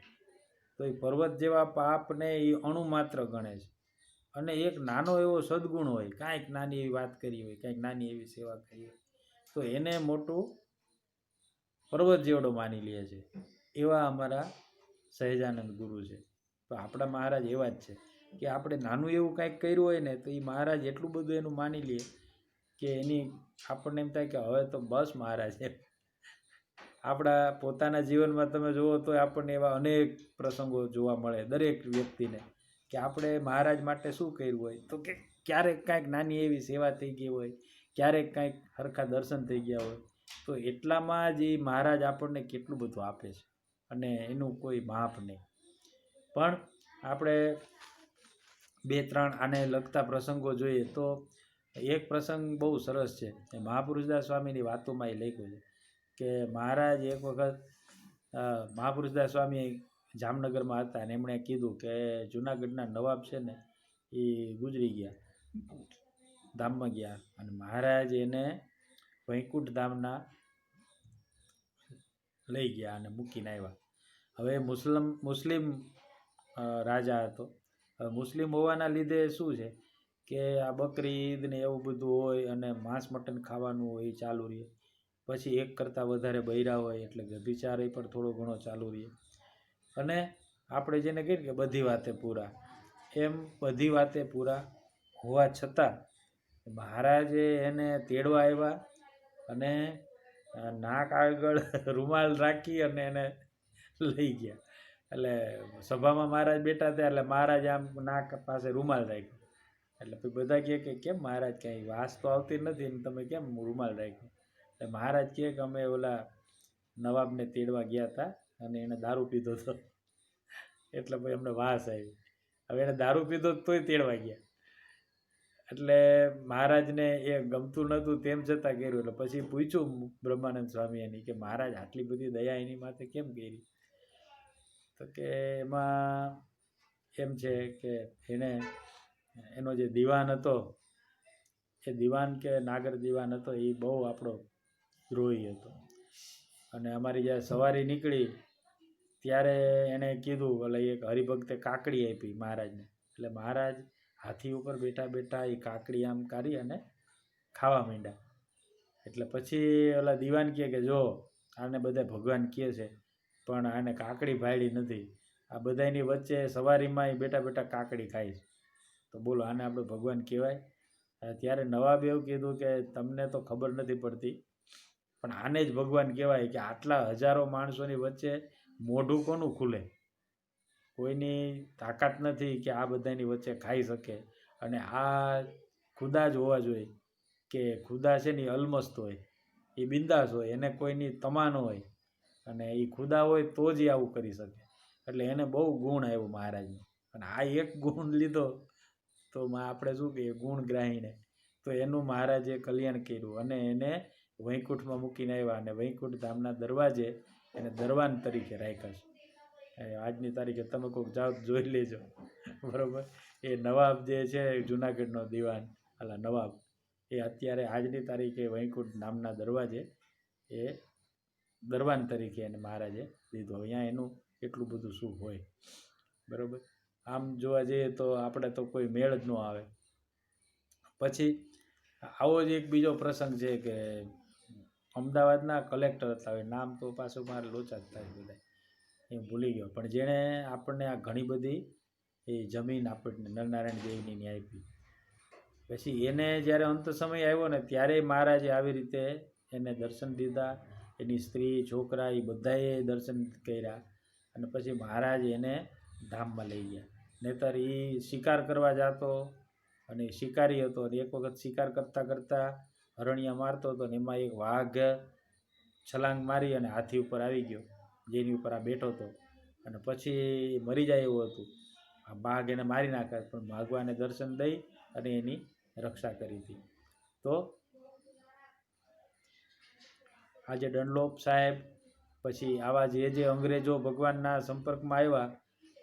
તો એ પર્વત જેવા પાપને એ અણુ માત્ર ગણે છે, અને એક નાનો એવો સદ્ગુણ હોય, કાંઈક નાની એવી વાત કરી હોય, કાંઈક નાની એવી સેવા કરી હોય, તો એને મોટું પર્વત જેવડો માની લે છે. એવા અમારા સહજાનંદ ગુરુ છે. તો આપણા મહારાજ એવા જ છે કે આપણે નાનું એવું કાંઈક કર્યું હોય ને તો એ મહારાજ એટલું બધું એનું માની લે કે એની આપણને એમ થાય કે હવે તો બસ મહારાજ એમ. આપણા પોતાના જીવનમાં તમે જુઓ તો આપણને એવા અનેક પ્રસંગો જોવા મળે દરેક વ્યક્તિને કે આપણે મહારાજ માટે શું કર્યું હોય તો કે ક્યારેક કાંઈક નાની એવી સેવા થઈ ગઈ હોય, ક્યારેક કાંઈક હરખા દર્શન થઈ ગયા હોય, તો એટલામાં જ એ મહારાજ આપણને કેટલું બધું આપે છે અને એનું કોઈ માપ નહીં. પણ આપણે 2-3 આને લગતા પ્રસંગો જોઈએ તો એક પ્રસંગ બહુ સરસ છે. મહાપુરુષદાસ સ્વામીની વાતોમાં એ લખ્યું છે કે મહારાજ એક વખત મહાપુરુષદાસ સ્વામી જામનગરમાં હતા અને એમણે કીધું કે જૂનાગઢના નવાબ છે ને એ ગુજરી ગયા, ધામમાં ગયા, અને મહારાજ એને વૈકુંઠ ધામના લઈ ગયા અને મૂકીને આવ્યા. હવે મુસ્લિમ રાજા હતો. મુસ્લિમ હોવાના લીધે શું છે કે આ બકરી ઈદ ને એવું બધું હોય અને માંસ મટન ખાવાનું હોય એ ચાલુ રહે. પછી એક કરતાં વધારે બૈરા હોય એટલે વ્યભિચારે પણ થોડો ઘણો ચાલુ રહે. અને આપણે જેને કહીએ કે બધી વાતે પૂરા, એમ બધી વાતે પૂરા હોવા છતાં મહારાજે એને તેડવા આવ્યા અને નાક આગળ રૂમાલ રાખી અને એને લઈ ગયા. એટલે સભામાં મહારાજ બેઠા હતા એટલે મહારાજ આમ નાક પાસે રૂમાલ રાખ્યો. એટલે પછી બધા કહે કે કેમ મહારાજ કંઈ વાસ તો આવતી નથી ને તમે કેમ રૂમાલ રાખ્યો? એટલે મહારાજ કહે કે અમે ઓલા નવાબને તેડવા ગયા હતા અને એને દારૂ પીધો હતો એટલે પછી અમને વાસ આવી. હવે એને દારૂ પીધો તોય તેડવા ગયા. એટલે મહારાજને એ ગમતું નહોતું, તેમ છતાં કર્યું. એટલે પછી પૂછ્યું બ્રહ્માનંદ સ્વામી એની કે મહારાજ આટલી બધી દયા એની માથે કેમ કરી? તો કે એમાં એમ છે કે એનો જે દિવાન હતો, એ દિવાન કે નાગર દિવાન હતો, એ બહુ આપણો દ્રોહી હતો. અને અમારી જ્યારે સવારી નીકળી ત્યારે એણે કીધું, ભલે એક હરિભક્તે કાકડી આપી મહારાજને. એટલે મહારાજ હાથી ઉપર બેઠા બેઠા એ કાકડી આમ કાઢી અને ખાવા માંડ્યા. એટલે પછી ઓલા દિવાન કહે કે જો આને બધા ભગવાન કહે છે, પણ આને કાકડી ભાળી નથી. આ બધાની વચ્ચે સવારીમાં એ બેઠા બેઠા કાકડી ખાય છે, તો બોલો આને આપણે ભગવાન કહેવાય? ત્યારે નવાબે એવું કીધું કે તમને તો ખબર નથી પડતી, પણ આને જ ભગવાન કહેવાય કે આટલા હજારો માણસોની વચ્ચે મોઢું કોનું ખુલે? કોઈની તાકાત નથી કે આ બધાની વચ્ચે ખાઈ શકે. અને આ ખુદા જ હોવા જોઈએ, કે ખુદા છે ને એ અલમસ્ત હોય, એ બિંદાસ હોય, એને કોઈની તમા ન હોય. અને એ ખુદા હોય તો જ એ આવું કરી શકે. એટલે એને બહુ ગુણ આવ્યો મહારાજને. અને આ એક ગુણ લીધો તો આપણે શું કહીએ, ગુણગ્રાહીને. તો એનું મહારાજે કલ્યાણ કર્યું અને એને વૈકુંઠમાં મૂકીને આવ્યા. અને વૈકુંઠ ધામના દરવાજે એને દરવાન તરીકે રાખ્યા છે. આજની તારીખે તમે કોઈક જાઓ જોઈ લેજો, બરાબર. એ નવાબ જે છે જુનાગઢનો દિવાન, અલા નવાબ, એ અત્યારે આજની તારીખે વૈકુંઠ નામના દરવાજે એ દરવાન તરીકે એને મહારાજે લીધો. અહીંયા એનું એટલું બધું સુખ હોય, બરાબર. આમ જોવા જઈએ તો આપણે તો કોઈ મેળ જ ન આવે. પછી આવો જ એક બીજો પ્રસંગ છે કે અમદાવાદના કલેક્ટર હતા, હવે નામ તો પાછું મારે લોચા જ થાય બધા, એ ભૂલી ગયો. પણ જેણે આપણને આ ઘણી બધી એ જમીન આપણને નરનારાયણ દેવની આપી. પછી એને જ્યારે અંત સમય આવ્યો ને ત્યારે મહારાજે આવી રીતે એને દર્શન દીધા. એની સ્ત્રી છોકરા એ બધાએ દર્શન કર્યા. અને પછી મહારાજ એને ધામમાં લઈ ગયા. નહીંતર એ શિકાર કરવા જતો અને શિકારી હતો. અને એક વખત શિકાર કરતાં કરતાં હરણિયા મારતો હતો ને એમાં એક વાઘ છલાંગ મારી અને હાથી ઉપર આવી ગયો, જેની ઉપર આ બેઠો હતો. અને પછી મરી જાય એવું હતું. આ વાઘ એને મારી નાખ્યા, પણ ભગવાને દર્શન દઈ અને એની રક્ષા કરી હતી. તો આજે ડનલોપ સાહેબ, પછી આવા જે અંગ્રેજો ભગવાનના સંપર્કમાં આવ્યા,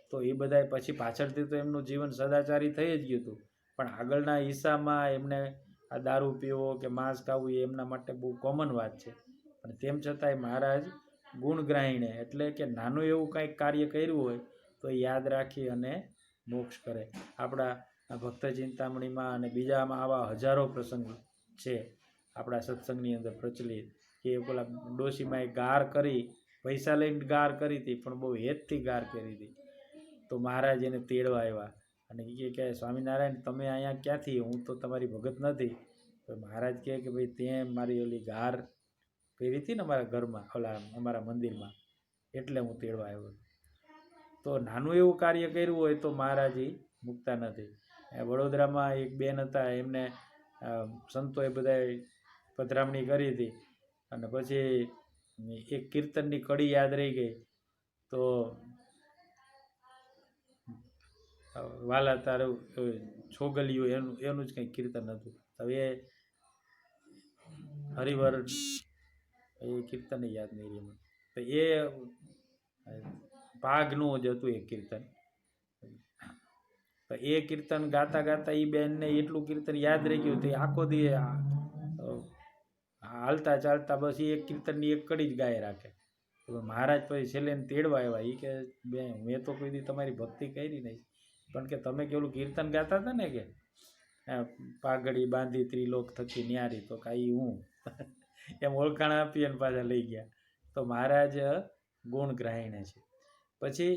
તો એ બધા પછી પાછળથી તો એમનું જીવન સદાચારી થઈ જ ગયું હતું. પણ આગળના હિસ્સામાં એમને આ દારૂ પીવો કે માંસ ખાવું એ એમના માટે બહુ કોમન વાત છે. પણ તેમ છતાંય મહારાજ ગુણગ્રાહીને, એટલે કે નાનું એવું કંઈક કાર્ય કર્યું હોય તો યાદ રાખી અને મોક્ષ કરે. આપણા ભક્ત ચિંતામણીમાં અને બીજામાં આવા હજારો પ્રસંગ છે આપણા સત્સંગની અંદર પ્રચલિત, કે પેલા ડોશીમાં એ ગાર કરી, પૈસા લઈને ગાર કરી હતી, પણ બહુ હેતથી ગાર કરી હતી. તો મહારાજ એને તેડવા આવ્યા અને કે સ્વામિનારાયણ તમે અહીંયા ક્યાંથી? હું તો તમારી ભગત નથી. તો મહારાજ કહે કે ભાઈ તે મારી ઓલી ગાર કરી હતી ને અમારા ઘરમાં, ઓલા અમારા મંદિરમાં, એટલે હું તેડવા આવ્યો. તો નાનું એવું કાર્ય કર્યું હોય તો મહારાજ મૂકતા નથી. વડોદરામાં એક બેન હતા, એમને સંતોએ બધાએ પધરામણી કરી હતી. અને પછી એક કીર્તનની કડી યાદ રહી ગઈ. તો વાલા તારું છોગલિયું એનું જ કંઈક કીર્તન હતું. હવે હરિવર એ કીર્તન યાદ નહીં રહ્યું. તો એ પાઘનું જ હતું એક કીર્તન. તો એ કીર્તન ગાતા ગાતા એ બેનને એટલું કીર્તન યાદ રહી ગયું. તે આખો દી હાલતા ચાલતા બસ એ એક કીર્તનની એક કડી જ ગાય રાખે. મહારાજ પછી છેલ્લે તેડવા આવ્યા. એ કે બે મેં તો કોઈ દી તમારી ભક્તિ કરી નહીં, પણ કે તમે કેવું કીર્તન ગાતા હતા ને કે પાઘડી બાંધી ત્રિલોક થકી ન્યારી, તો કાંઈ હું એમ ઓળખાણ આપી અને પાછા લઈ ગયા. તો મહારાજ ગુણગ્રાહીને છે. પછી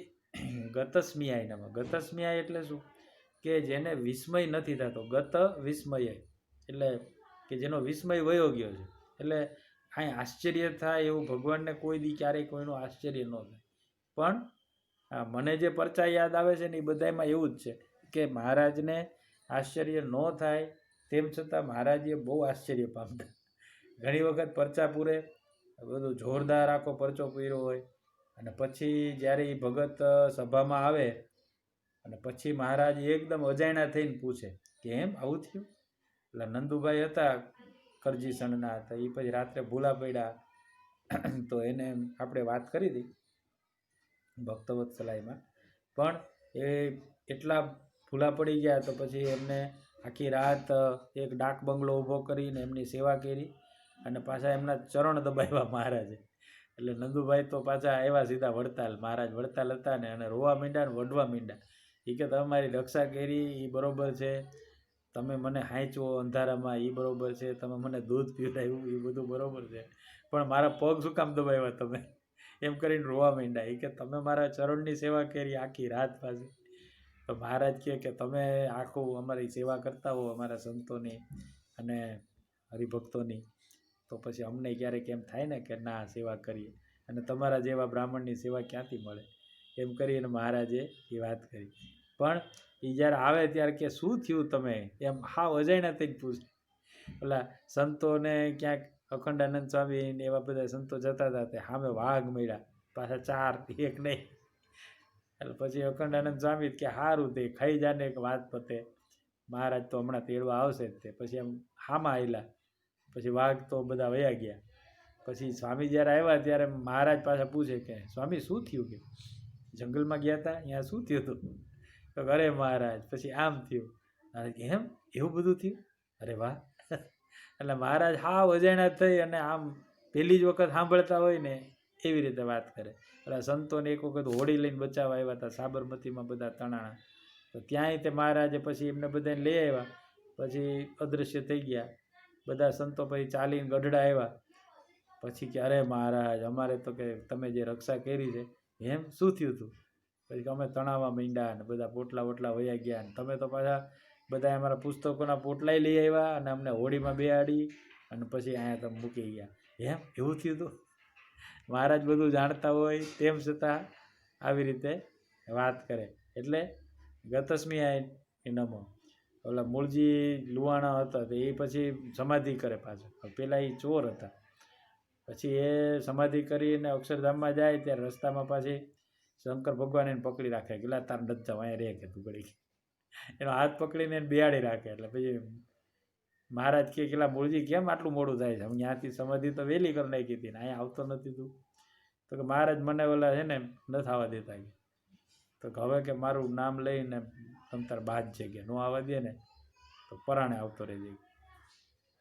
ગતસ્મિયાય નામ. ગતસ્મિયાય એટલે શું? કે જેને વિસ્મય નથી થતો. ગત વિસ્મય એટલે કે જેનો વિસ્મય વયો ગયો છે. એટલે અહીં આશ્ચર્ય થાય એવું ભગવાનને કોઈ દી ક્યારેય કોઈનું આશ્ચર્ય ન થાય. પણ મને જે પરચા યાદ આવે છે ને એ બધામાં એવું જ છે કે મહારાજને આશ્ચર્ય ન થાય, તેમ છતાં મહારાજે બહુ આશ્ચર્ય પામતા. ઘણી વખત પરચા પૂરે, બધું જોરદાર આખો પરચો પૂર્યો હોય અને પછી જ્યારે એ ભગત સભામાં આવે અને પછી મહારાજ એકદમ અજાણ્યા થઈને પૂછે કે એમ આવું થયું. એટલે નંદુભાઈ હતા કરજીસણના, હતા એ પછી રાત્રે ભૂલા પડ્યા. તો એને આપણે વાત કરી હતી ભક્તવત્સલાઈમાં, પણ એ એટલા ભૂલા પડી ગયા તો પછી એમને આખી રાત એક ડાક બંગલો ઊભો કરીને એમની સેવા કરી અને પાછા એમના ચરણ દબાવ્યા મહારાજે. એટલે નંદુભાઈ તો પાછા આવ્યા સીધા વડતાલ. મહારાજ વડતાલ હતા ને અને રોવા માંડ્યા ને વઢવા માંડ્યા. એ કે તમારી રક્ષા કરી એ બરોબર છે, તમે મને હાંચવો અંધારામાં એ બરોબર છે, તમે મને દૂધ પીવડાવ્યું એ બધું બરોબર છે, પણ મારા પગ શું કામ દબાવ્યા તમે? એમ કરીને રોવા માંડ્યા. એ કે તમે મારા ચરણની સેવા કરી આખી રાત પાછી. તો મહારાજ કહે કે તમે આખું અમારી સેવા કરતા હો અમારા સંતોની અને હરિભક્તોની, તો પછી અમને ક્યારેક એમ થાય ને કે ના સેવા કરીએ, અને તમારા જેવા બ્રાહ્મણની સેવા ક્યાંથી મળે? એમ કરીને મહારાજે એ વાત કરી. પણ એ જ્યારે આવે ત્યારે કે શું થયું તમે? એમ હાવ અજાણ્યા થઈને પૂછે. ઓલા સંતોને ક્યાંક અખંડાનંદ સ્વામી ને એવા બધા સંતો જતા હતા તે સામે વાઘ મળ્યા, પાછા 4, એક નહીં. એટલે પછી અખંડાનંદ સ્વામી કે સારું તે ખાઈ જાને એક વાત પતે, મહારાજ તો હમણાં તેડવા આવશે જ. તે પછી એમ હામાં આવેલા, પછી વાઘ તો બધા વયા ગયા. પછી સ્વામી જ્યારે આવ્યા ત્યારે મહારાજ પાછા પૂછે કે સ્વામી શું થયું? કે જંગલમાં ગયા હતા, અહીંયા શું થયું હતું? તો અરે મહારાજ પછી આમ થયું. એમ એવું બધું થયું? અરે વાહ. એટલે મહારાજ હાવ અજાણ્યા થઈ અને આમ પહેલી જ વખત સાંભળતા હોય ને એવી રીતે વાત કરે. એટલે સંતોને એક વખત હોડી લઈને બચાવવા આવ્યા હતા સાબરમતીમાં બધા તણાણા, તો ત્યાંય તે મહારાજે પછી એમને બધાને લઈ આવ્યા, પછી અદૃશ્ય થઈ ગયા. બધા સંતો પછી ચાલીને ગઢડા આવ્યા. પછી કે અરે મહારાજ અમારે તો કે તમે જે રક્ષા કરી છે. એમ શું થયું હતું? પછી અમે તણાવવા માંડ્યા અને બધા પોટલા વોટલા વયા ગયા, અને તમે તો પાછા બધા અમારા પુસ્તકોના પોટલાય લઈ આવ્યા અને અમને હોડીમાં બેહાડી અને પછી અહીંયા તમે મૂકી ગયા. એમ એવું થયું હતું? મહારાજ બધું જાણતા હોય તેમ છતાં આવી રીતે વાત કરે. એટલે ગતસ્મિયાય નમો. ઓલા મૂળજી લુવાણા હતા તો એ પછી સમાધિ કરે પાછો. પેલા એ ચોર હતા. પછી એ સમાધિ કરીને અક્ષરધામમાં જાય ત્યારે રસ્તામાં પાછી શંકર ભગવાન એને પકડી રાખે, કે તાર નથી જાવ અહીંયા રહે કે તું ઘડી. એનો હાથ પકડીને એને બેહાડી રાખે. એટલે પછી મહારાજ કહે કે મૂળજી કેમ આટલું મોડું થાય છે? ત્યાંથી સમાધિ તો વહેલી કરી નાખી હતી ને અહીંયા આવતો નથી તું? તો કે મહારાજ મને ઓલા છે ને નથી આવવા દેતા. તો હવે કે મારું નામ લઈને તમ તાર બાદ છે કે ન આવવા દે ને તો પરાણે આવતો રહેજે.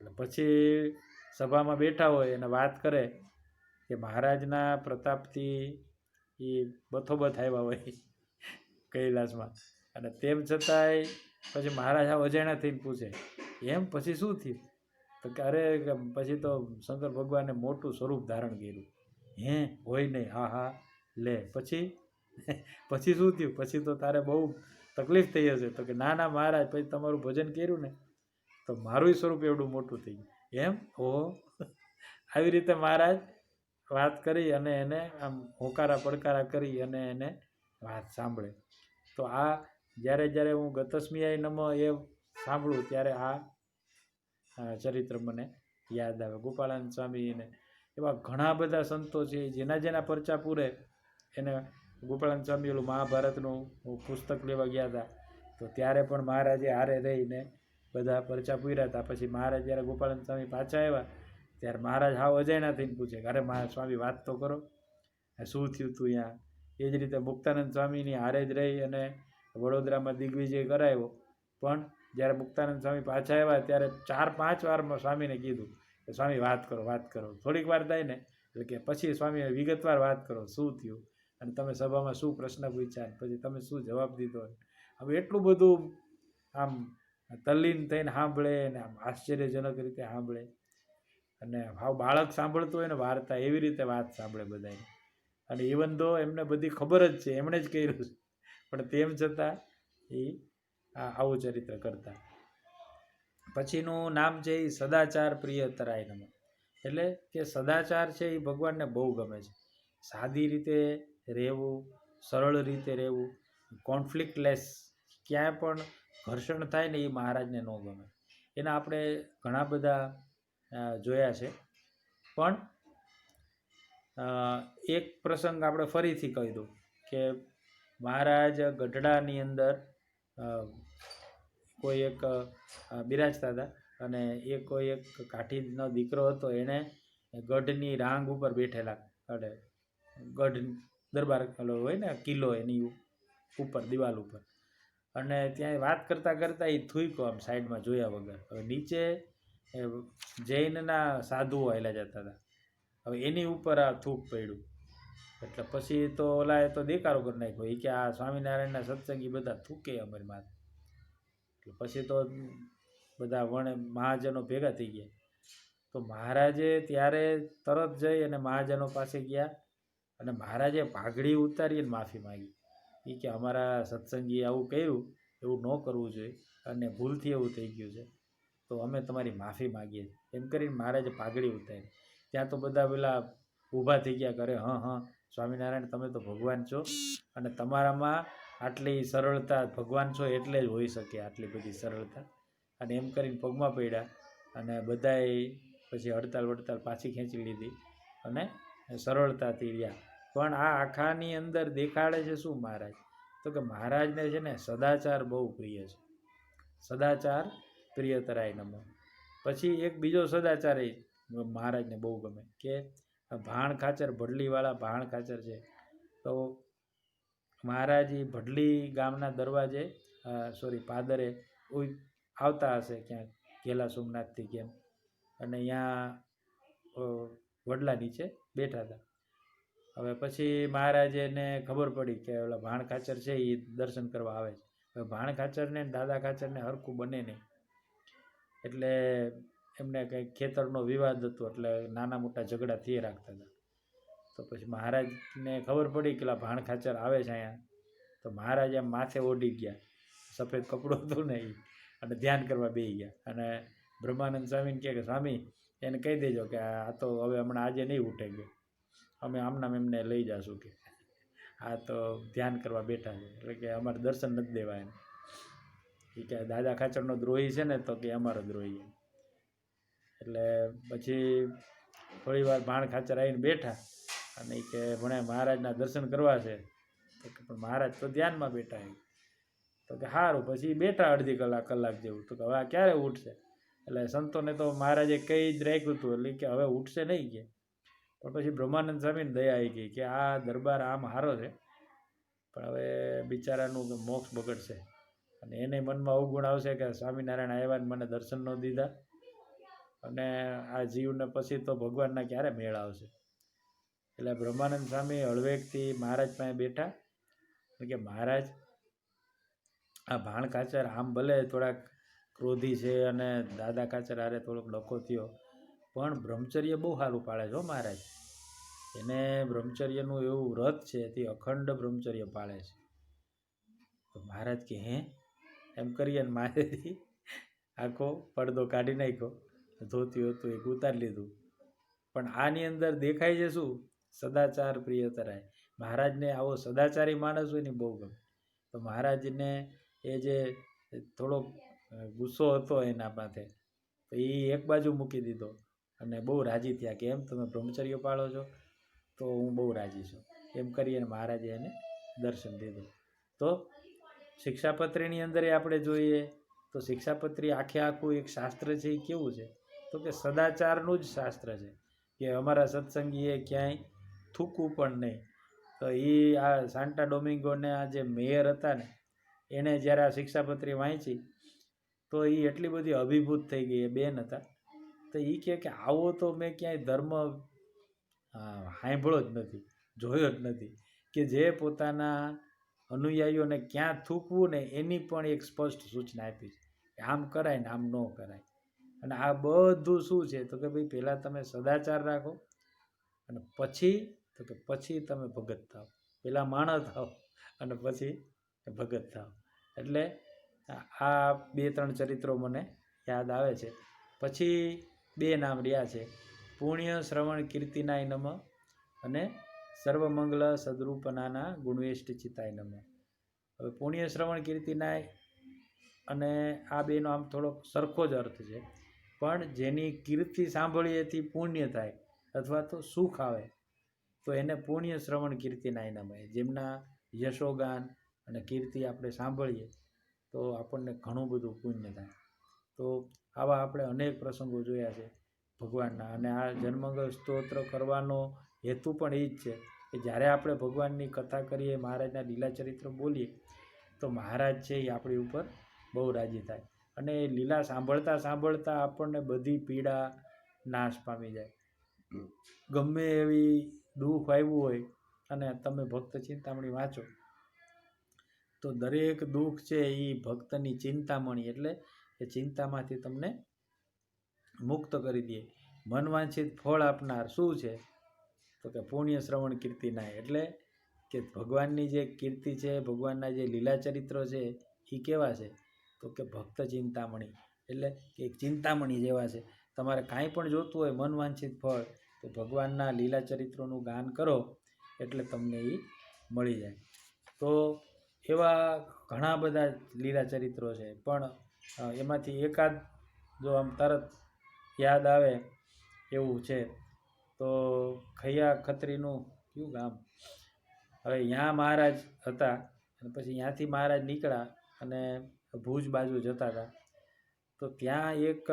એટલે પછી સભામાં બેઠા હોય અને વાત કરે કે મહારાજના પ્રતાપથી એ બથોબથ આવ્યા હોય કૈલાસમાં, અને તેમ છતાંય પછી મહારાજ આ અજાણ્યા થઈને પૂછે એમ પછી શું થયું? તો કે અરે પછી તો શંકર ભગવાને મોટું સ્વરૂપ ધારણ કર્યું. હે હોય નહીં? હા હા લે પછી પછી શું થયું? પછી તો તારે બહુ તકલીફ થઈ હશે. તો કે ના ના મહારાજ પછી તમારું ભજન કર્યું ને તો મારું સ્વરૂપ એવડું મોટું થઈ ગયું. એમ ઓહો. આવી રીતે મહારાજ વાત કરી અને એને આમ હોકારા પડકારા કરી અને એને વાત સાંભળે. તો આ જ્યારે જ્યારે હું ગતસ્મિયાય નમઃ એ સાંભળું ત્યારે આ ચરિત્ર મને યાદ આવે. ગોપાળાનંદ સ્વામીને એવા ઘણા બધા સંતો છે જેના જેના પરચા પૂરે. એને ગોપાળાનંદ સ્વામી ઓલું મહાભારતનું પુસ્તક લેવા ગયા હતા તો ત્યારે પણ મહારાજે હારે રહીને બધા પરચા પૂર્યા હતા. પછી મહારાજ જ્યારે ગોપાળાનંદ સ્વામી પાછા આવ્યા ત્યારે મહારાજ હાવ અજાણ્યા થઈને પૂછે કે અરે મહારાજ સ્વામી વાત તો કરો, શું થયું તું અહીંયા? એ જ રીતે મુક્તાનંદ સ્વામીની હારે જ રહી અને વડોદરામાં દિગ્વિજય કરાવ્યો. પણ જ્યારે મુક્તાનંદ સ્વામી પાછા આવ્યા ત્યારે 4-5 વાર સ્વામીને કીધું કે સ્વામી વાત કરો વાત કરો. થોડીક વાર થાય ને એટલે કે પછી સ્વામી વિગતવાર વાત કરો શું થયું અને તમે સભામાં શું પ્રશ્ન પૂછ્યા, પછી તમે શું જવાબ દીધો. હવે એટલું બધું આમ તલ્લીન થઈને સાંભળે અને આમ આશ્ચર્યજનક રીતે સાંભળે, અને હાવ બાળક સાંભળતું હોય ને વાર્તા એવી રીતે વાત સાંભળે બધાને. અને ઇવન તો એમને બધી ખબર જ છે, એમણે જ કર્યું છે, પણ તેમ છતાં એ આવું ચરિત્ર કરતા. પછીનું નામ છે એ સદાચાર પ્રિયતરાય નમઃ. એટલે કે સદાચાર છે એ ભગવાનને બહુ ગમે છે. સાદી રીતે રહેવું, સરળ રીતે રહેવું, કોન્ફ્લિક્ટલેસ, ક્યાંય પણ ઘર્ષણ થાય ને એ મહારાજને ન ગમે. એના આપણે ઘણા બધા જોયા છે. પણ અ, એક પ્રસંગ આપણે ફરીથી કહી દઉં કે મહારાજ ગઢડાની અંદર અ, કોઈ એક બિરાજતા હતા અને એ કોઈ એક કાઠીનો દીકરો હતો. એણે ગઢની રાંગ ઉપર બેઠેલા, એટલે ગઢ દરબાર હોય ને કિલ્લો, એની ઉપર દિવાલ ઉપર, અને ત્યાં વાત કરતાં કરતાં એ થૂઈકો આમ સાઈડમાં જોયા વગર. હવે નીચે જૈનના સાધુઓ હાલ્યા જતા હતા. હવે એની ઉપર આ થૂક પડ્યું એટલે પછી તો ઓલાએ તો દેકારો કરી નાખ્યો. એ કે આ સ્વામિનારાયણના સત્સંગી બધા થૂકે અમારી માથે. એટલે પછી તો બધા મહાજનો ભેગા થઈ ગયા. તો મહારાજે ત્યારે તરત જઈ અને મહાજનો પાસે ગયા અને મહારાજે પાઘડી ઉતારીને માફી માંગી. એ કે અમારા સત્સંગીએ આવું કર્યું, એવું ન કરવું જોઈએ અને ભૂલથી એવું થઈ ગયું છે, તો અમે તમારી માફી માગીએ. એમ કરીને મહારાજે પાઘડી ઉતારી. ત્યાં તો બધા પેલા ઊભા થઈ ગયા કરે, હં સ્વામિનારાયણ તમે તો ભગવાન છો અને તમારામાં આટલી સરળતા, ભગવાન છો એટલે જ હોઈ શકે આટલી બધી સરળતા. અને એમ કરીને પગમાં પડ્યા અને બધાએ પછી હડતાલ પાછી ખેંચી લીધી અને સરળતાથી રહ્યા. પણ આ આખાની અંદર દેખાડે છે શું મહારાજ? તો કે મહારાજને છે ને સદાચાર બહુ પ્રિય છે. સદાચાર પ્રિયતરાય નમો. પછી એક બીજો સદાચાર એ મહારાજને બહુ ગમે કે ભાણ ખાચર, ભડલીવાળા ભાણ ખાચર છે. તો મહારાજ ભડલી ગામના દરવાજે પાદરે આવતા હશે ક્યાંક ઘેલા સોમનાથથી કેમ, અને અહીંયા વડલા નીચે બેઠા હતા. હવે પછી મહારાજને ખબર પડી કે ઓલા ભાણ ખાચર છે એ દર્શન કરવા આવે છે. હવે ભાણ ખાચરને દાદા ખાચરને હરખું બને નહીં, એટલે એમને કંઈક ખેતરનો વિવાદ હતો, એટલે નાના મોટા ઝઘડા થઈ રાખતા હતા. તો પછી મહારાજને ખબર પડી કે ભાણ ખાચર આવે છે અહીંયા. તો મહારાજ એમ માથે ઓઢી ગયા, સફેદ કપડું હતું ને એ, અને ધ્યાન કરવા બેસી ગયા. અને બ્રહ્માનંદ સ્વામીને કહે કે સ્વામી એને કહી દેજો કે આ તો હવે હમણાં આજે નહીં ઉઠે ગયો, અમે આમનામ એમને લઈ જશું કે આ તો ધ્યાન કરવા બેઠા છે, એટલે કે અમારે દર્શન નથી દેવા એને. એ કે દાદા ખાચરનો દ્રોહી છે ને, તો કે અમારો દ્રોહી. એટલે પછી થોડી વાર ભાણ ખાચર આવીને બેઠા અને એ કે ભણે મહારાજના દર્શન કરવા છે. તો કે પણ મહારાજ તો ધ્યાનમાં બેઠા. તો કે સારું. પછી બેઠા અડધી કલાક જેવું. તો કે હવે ક્યારે ઉઠશે? એટલે સંતોને તો મહારાજે કહી જ રાખ્યું હતું, એટલે કે હવે ઉઠશે નહીં કે. પણ પછી બ્રહ્માનંદ સ્વામીને દયા આવી ગઈ કે આ દરબાર આમ હારો છે, પણ હવે બિચારાનું મોક્ષ બગડશે અને એને મનમાં અવગુણ આવશે કે સ્વામિનારાયણ આવ્યા મને દર્શન ન દીધા, અને આ જીવને પછી તો ભગવાનના ક્યારે મેળ આવશે. એટલે બ્રહ્માનંદ સ્વામી હળવેકથી મહારાજ પાસે બેઠા કે મહારાજ આ ભાણ ખાચર આમ ભલે થોડાક ક્રોધી છે અને દાદા ખાચર હારે થોડોક ડખો થયો, પણ બ્રહ્મચર્ય બહુ સારું પાળે છે મહારાજ. એને બ્રહ્મચર્યનું એવું વ્રત છે, એથી અખંડ બ્રહ્મચર્ય પાળે છે. તો મહારાજ કે હે એમ કરીએ ને મારેથી આખો પડદો કાઢી નાખ્યો, ધોતી હતું એક ઉતારી લીધું. પણ આની અંદર દેખાય છે શું? સદાચાર પ્રિયતરાય. મહારાજને આવો સદાચારી માણસ હોય ને બહુ ગમે. તો મહારાજને એ જે થોડોક ગુસ્સો હતો એના માથે, તો એ એક બાજુ મૂકી દીધો અને બહુ રાજી થયા કે એમ તમે બ્રહ્મચર્ય પાળો છો, તો હું બહુ રાજી છું. એમ કરીને મહારાજે એને દર્શન દીધું. તો શિક્ષાપત્રીની અંદર આપણે જોઈએ તો શિક્ષાપત્રી આખું એક શાસ્ત્ર છે. એ કેવું છે? તો કે સદાચારનું જ શાસ્ત્ર છે, કે અમારા સત્સંગીએ ક્યાંય થૂકવું પણ નહીં. તો એ આ સાન્ટા ડોમિંગોને આ જે મેયર હતા ને, એણે જ્યારે આ શિક્ષાપત્રી વાંચી તો એ એટલી બધી અભિભૂત થઈ ગઈ. એ બેન હતા, તો એ કહે કે આવો તો મેં ક્યાંય ધર્મ સાંભળ્યો જ નથી, જોયો જ નથી, કે જે પોતાના અનુયાયીઓને ક્યાં થૂકવું ને એની પણ એક સ્પષ્ટ સૂચના આપી છે, આમ કરાય ને આમ ન કરાય. અને આ બધું શું છે? તો કે ભાઈ પહેલાં તમે સદાચાર રાખો અને પછી તમે ભગત થાઓ. પહેલાં માણસ થાઓ અને પછી ભગત થાઓ. એટલે આ 2-3 ચરિત્રો મને યાદ આવે છે. પછી 2 નામ રહ્યા છે, પુણ્ય શ્રવણ કીર્તિનાય નમ અને સર્વમંગલ સદરૂપનાના ગુણવેષ્ટ ચિતાય નમ. હવે પુણ્ય શ્રવણ કીર્તિનાય અને આ બેનો આમ થોડોક સરખો જ અર્થ છે, પણ જેની કીર્તિ સાંભળીએથી પુણ્ય થાય અથવા તો સુખ આવે, તો એને પુણ્ય શ્રવણ કીર્તિના ઇનામ મળે. જેમના યશોગાન અને કીર્તિ આપણે સાંભળીએ તો આપણને ઘણું બધું પુણ્ય થાય. તો આવા આપણે અનેક પ્રસંગો જોયા છે ભગવાનના. અને આ જન્મંગળ સ્તોત્ર કરવાનો હેતુ પણ એ જ છે કે જ્યારે આપણે ભગવાનની કથા કરીએ, મહારાજના લીલા ચરિત્ર બોલીએ, તો મહારાજ છે એ આપણી ઉપર બહુ રાજી થાય. અને લીલા સાંભળતા સાંભળતા આપણને બધી પીડા નાશ પામી જાય. ગમે એવી દુઃખ આવ્યું હોય અને તમે ભક્ત ચિંતામણી વાંચો તો દરેક દુઃખ છે એ ભક્તની ચિંતામણી, એટલે એ ચિંતામાંથી તમને મુક્ત કરી દે. મનવાંછિત ફળ આપનાર શું છે? તો કે પુણ્ય શ્રવણ કીર્તિના. એટલે કે ભગવાનની જે કીર્તિ છે, ભગવાનના જે લીલા ચરિત્રો છે એ કેવા છે? તો કે ભક્ત ચિંતામણી, એટલે કે ચિંતામણી જેવા છે. તમારે કાંઈ પણ જોતું હોય મનવાંછિત ફળ, તો ભગવાનના લીલા ચરિત્રોનું ગાન કરો એટલે તમને એ મળી જાય. તો એવા ઘણા બધા લીલા ચરિત્રો છે, પણ એમાંથી એકાદ જો આમ તરત યાદ આવે એવું છે તો ખૈયા ખત્રીનું કયું ગામ, હવે ત્યાં મહારાજ હતા અને પછી ત્યાંથી મહારાજ નીકળ્યા અને ભુજ બાજુ જતા હતા. તો ત્યાં એક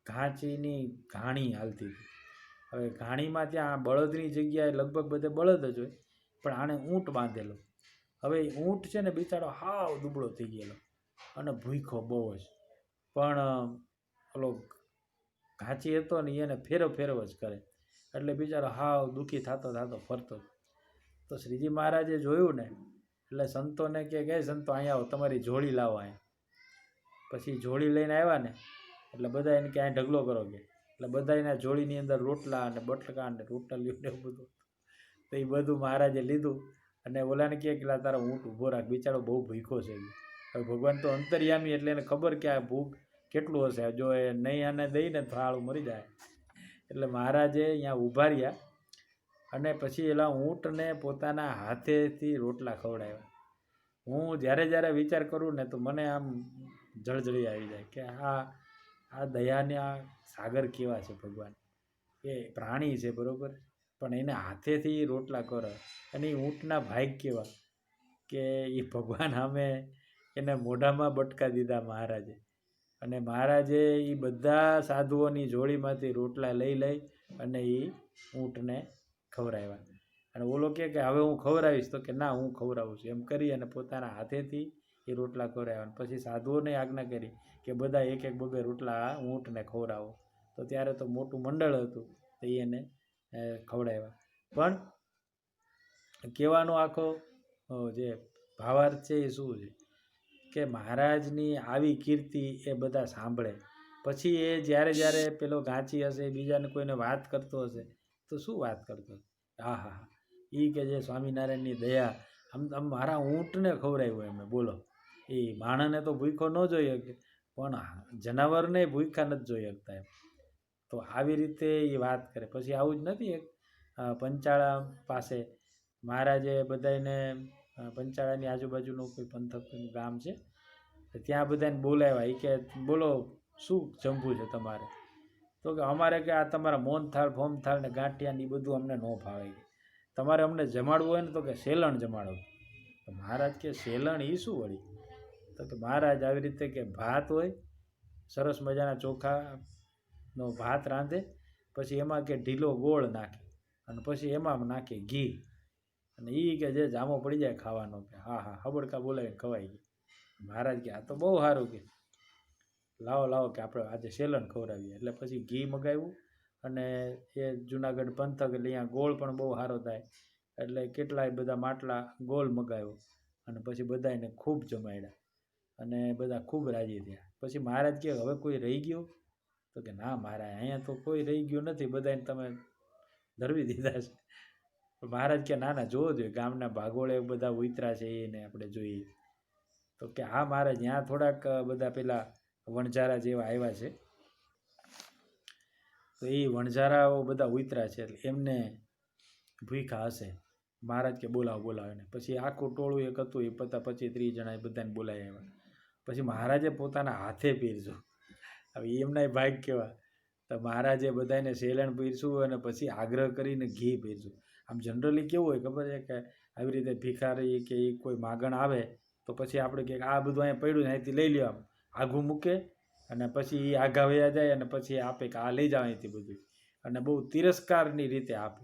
ઘાંચીની ઘાણી હાલતી હતી. હવે ઘાણીમાં ત્યાં બળદની જગ્યાએ લગભગ બધે બળદ જ હોય, પણ આણે ઊંટ બાંધેલો. હવે ઊંટ છે ને બિચારો હાવ દુબળો થઈ ગયેલો અને ભૂખ્યો બહુ જ, પણ ઓલો ઘાંચી હતો ને એને ફેરવ જ કરે, એટલે બિચારો હાવ દુઃખી થતો ફરતો. તો શ્રીજી મહારાજે જોયું ને, એટલે સંતોને કે સંતો અહીંયા આવો, તમારી જોડી લાવો અહીંયા. પછી જોડી લઈને આવ્યા ને એટલે બધા એને કે અહીં ઢગલો કરો કે, એટલે બધા એના જોડીની અંદર રોટલા અને બટકા અને રોટલીઓ ને એવું બધું. તો એ બધું મહારાજે લીધું અને ઓલાને કહે કે તારો ઊંટ ઊભો રાખ, બિચારો બહુ ભૂખ્યો છે. હવે ભગવાન તો અંતર્યામી, એટલે એને ખબર કે આ ભૂખ કેટલું હશે, જો એ નહીં આને દઈને તો હાળું મરી જાય. એટલે મહારાજે અહીંયા ઊભા રહ્યા અને પછી એલા ઊંટને પોતાના હાથેથી રોટલા ખવડાવ્યા. હું જ્યારે વિચાર કરું ને તો મને આમ જળજળી આવી જાય કે આ દયાના સાગર કેવા છે ભગવાન. એ પ્રાણી છે બરાબર, પણ એને હાથેથી રોટલા કરે. અને એ ઊંટના ભાગ કેવા કે એ ભગવાન સામે એને મોઢામાં બટકા દીધા મહારાજે. અને મહારાજે એ બધા સાધુઓની જોડીમાંથી રોટલા લઈ અને એ ઊંટને ખવડાવ્યા. અને ઓલો કે હવે હું ખવડાવીશ, તો કે ના હું ખવડાવું છું, એમ કરી અને પોતાના હાથેથી એ રોટલા ખવડાવ્યા. પછી સાધુઓને આજ્ઞા કરી કે બધા એક બબે રોટલા ઊંટને ખવડાવો. તો ત્યારે તો મોટું મંડળ હતું, તો એને ખવડાવ્યા. પણ કહેવાનો આખો જે ભાવાર્થ છે એ શું છે કે મહારાજની આવી કીર્તિ એ બધા સાંભળે. પછી એ જ્યારે પેલો ઘાંચી હશે, બીજાને કોઈને વાત કરતો હશે, તો શું વાત કરતો? હા, એ કે જે સ્વામિનારાયણની દયા, આમ મારા ઊંટને ખવડાવ્યું એમને, બોલો. એ માણસને તો ભૂખ્યો ન જોઈ શકે, પણ જનાવરને ભૂખ્યા નથી જોઈ શકતા એમ. તો આવી રીતે એ વાત કરે. પછી આવું જ નથી, એક પંચાળા પાસે મહારાજે બધાને, પંચાળાની આજુબાજુનું કોઈ પંથકનું ગામ છે, ત્યાં બધાને બોલાવ્યા. એ કે બોલો શું જમવું છે તમારે? તો કે અમારે કે આ તમારા મોહનથાળ ફોમથાળ ને ગાંઠિયા ને એ બધું અમને ન ભાવે. તમારે અમને જમાડવું હોય ને તો કે સેલણ જમાડો. તો મહારાજ કે સેલણ એ શું વળી? તો કે મહારાજ આવી રીતે કે ભાત હોય, સરસ મજાના ચોખાનો ભાત રાંધે, પછી એમાં કે ઢીલો ગોળ નાખે અને પછી એમાં નાખે ઘી, અને એ કે જે જામો પડી જાય ખાવાનો, કે હા હબડકા બોલાવીને ખવાઈ ગઈ. મહારાજ કે આ તો બહુ સારું, કે લાવો કે આપણે આજે સેલણ ખવડાવીએ. એટલે પછી ઘી મગાવ્યું અને એ જુનાગઢ પંથક એટલે અહીંયા ગોળ પણ બહુ સારો થાય, એટલે કેટલાય બધા માટલા ગોળ મગાવ્યો અને પછી બધાને ખૂબ જમાડ્યા અને બધા ખૂબ રાજી થયા. પછી મહારાજ કહે હવે કોઈ રહી ગયું? તો કે ના મહારાજ, અહીંયા તો કોઈ રહી ગયું નથી, બધાને તમે ધરવી દીધા છે. મહારાજ કે ના જોવો જોઈએ, ગામના ભાગોળે બધા ઉતરા છે એને આપણે જોઈએ. તો કે હા મહારાજ, ત્યાં થોડાક બધા પેલા વણઝારા જેવા આવ્યા છે, તો એ વણઝારાઓ બધા ઉતરા છે, એટલે એમને ભૂખ્યા હશે. મહારાજ કે બોલાવો એને. પછી આખું ટોળું એક હતું, એ 25-30 જણા એ બધાને બોલાવી આવ્યા. પછી મહારાજે પોતાના હાથે પીરજો. હવે એમના ભાગ કેવા, તો મહારાજે બધાને સેલણ પીરસું અને પછી આગ્રહ કરીને ઘી પીરસું. આમ જનરલી કેવું હોય ખબર છે કે આવી રીતે ભિખારી કે એ કોઈ માગણ આવે તો પછી આપણે કે આ બધું અહીંયા પડ્યું ને અહીંથી લઈ લ્યો, આમ આઘું મૂકે અને પછી એ આઘા વયા જાય અને પછી આપે કે આ લઈ જાઓ અહીંથી બધું, અને બહુ તિરસ્કારની રીતે આપે.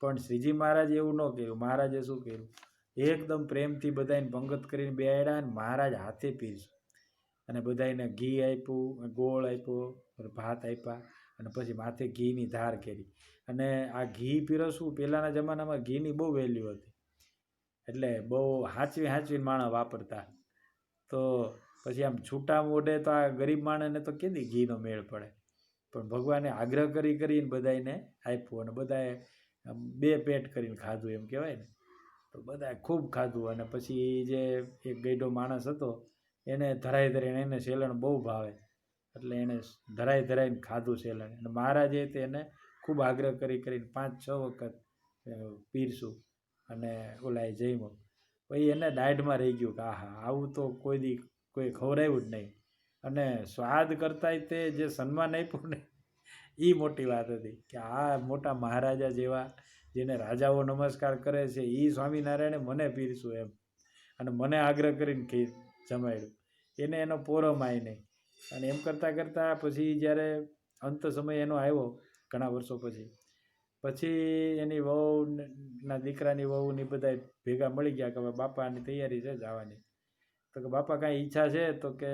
પણ શ્રીજી મહારાજ એવું ન કર્યું. મહારાજે શું કર્યું, એકદમ પ્રેમથી બધાને પંગત કરીને બેહાડ્યા અને મહારાજ હાથે પીરસ્યું અને બધાને ઘી આપ્યું, ગોળ આપ્યો, ભાત આપ્યા અને પછી માથે ઘીની ધાર કરી. અને આ ઘી પીરસવું પહેલાંના જમાનામાં ઘીની બહુ વેલ્યુ હતી, એટલે બહુ હાંચવીને માણસ વાપરતા. તો પછી આમ છૂટા મોઢે તો આ ગરીબ માણસને તો કેદી ઘીનો મેળ પડે, પણ ભગવાને આગ્રહ કરીને બધાને આપ્યું અને બધાએ બે પેટ કરીને ખાધું એમ કહેવાય ને. તો બધાએ ખૂબ ખાધું અને પછી જે એક ગઈઢો માણસ હતો એને ધરાઈને એને સેલણ બહુ ભાવે એટલે એને ધરાઈને ખાધું સેલણ. અને મહારાજે તેને ખૂબ આગ્રહ કરીને 5-6 વખત પીરસું અને ઓલાએ જમ્યો. પછી એને દાઢમાં રહી ગયું કે આહા, આવું તો કોઈ ખવડાવ્યું જ નહીં. અને સ્વાદ કરતાંય તે જે સન્માન આપ્યું ને એ મોટી વાત હતી કે આ મોટા મહારાજા જેવા જેને રાજાઓ નમસ્કાર કરે છે એ સ્વામિનારાયણે મને પીરસ્યું એમ, અને મને આગ્રહ કરીને જમાડ્યું. એને એનો પોરો માય નહીં. અને એમ કરતાં પછી જ્યારે અંત સમય એનો આવ્યો ઘણા વર્ષો પછી એની વહુના દીકરાની વહુની બધા ભેગા મળી ગયા કે હવે બાપાની તૈયારી છે જવાની. તો કે બાપા કાંઈ ઈચ્છા છે? તો કે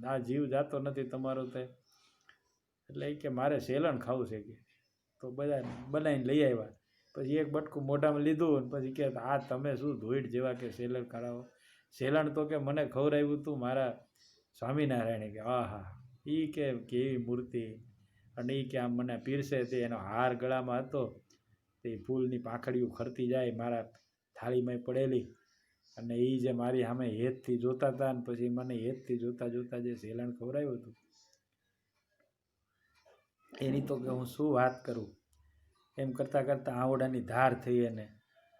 આ જીવ જાતો નથી તમારો તે. એટલે એ કે મારે સેલણ ખાવું છે કે. તો બધા બનાવીને લઈ આવ્યા. પછી એક બટકું મોઢામાં લીધું અને પછી કે આ તમે શું ધોઈડ જેવા કે સેલણ ખરાવો. સેલણ તો કે મને ખવડાવ્યું તું મારા સ્વામિનારાયણે. કે આહા, એ કે કેવી મૂર્તિ. અને એ કે આમ મને પીરસે તે એનો હાર ગળામાં હતો, તે ફૂલની પાંખડીઓ ખરતી જાય મારા થાળીમાં પડેલી, અને એ જે મારી સામે હેતથી જોતા હતા ને પછી મને હેતથી જોતા જે સેલણ ખવડાવ્યું હતું એની તો કે હું શું વાત કરું. એમ કરતાં આવડાની ધાર થઈ એને.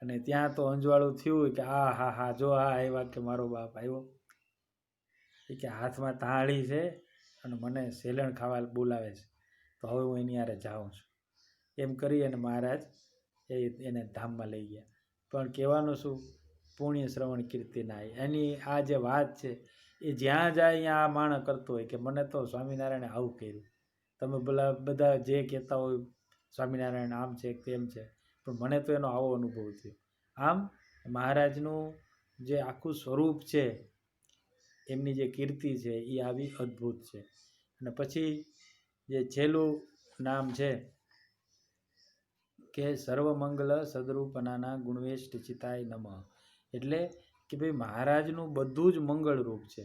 અને ત્યાં તો અંજવાળું થયું કે આ હા હા જો આ આવ્યા કે મારો બાપ આવ્યો. એ કે હાથમાં તાળી છે અને મને સેલણ ખાવા બોલાવે છે, તો હવે હું એની હારે જાઉં છું. એમ કરી અને મહારાજ એને ધામમાં લઈ ગયા. પણ કહેવાનું શું, પુણ્ય શ્રવણ કીર્તિનાય. એની આ જે વાત છે એ જ્યાં જાય અહીંયા આ માણસ કરતો હોય કે મને તો સ્વામિનારાયણે આવું કર્યું. તમે બધા જે કહેતા હોય સ્વામિનારાયણ આમ છે તેમ છે, પણ મને તો એનો આવો અનુભવ થયો. આમ મહારાજનું જે આખું સ્વરૂપ છે, એમની જે કીર્તિ છે એ આવી અદ્ભુત છે. અને પછી જે છેલ્લું નામ છે કે સર્વમંગલ સદરૂપનાના ગુણવેષ્ટ ચિતાય નમઃ. એટલે કે ભાઈ મહારાજનું બધું જ મંગળરૂપ છે,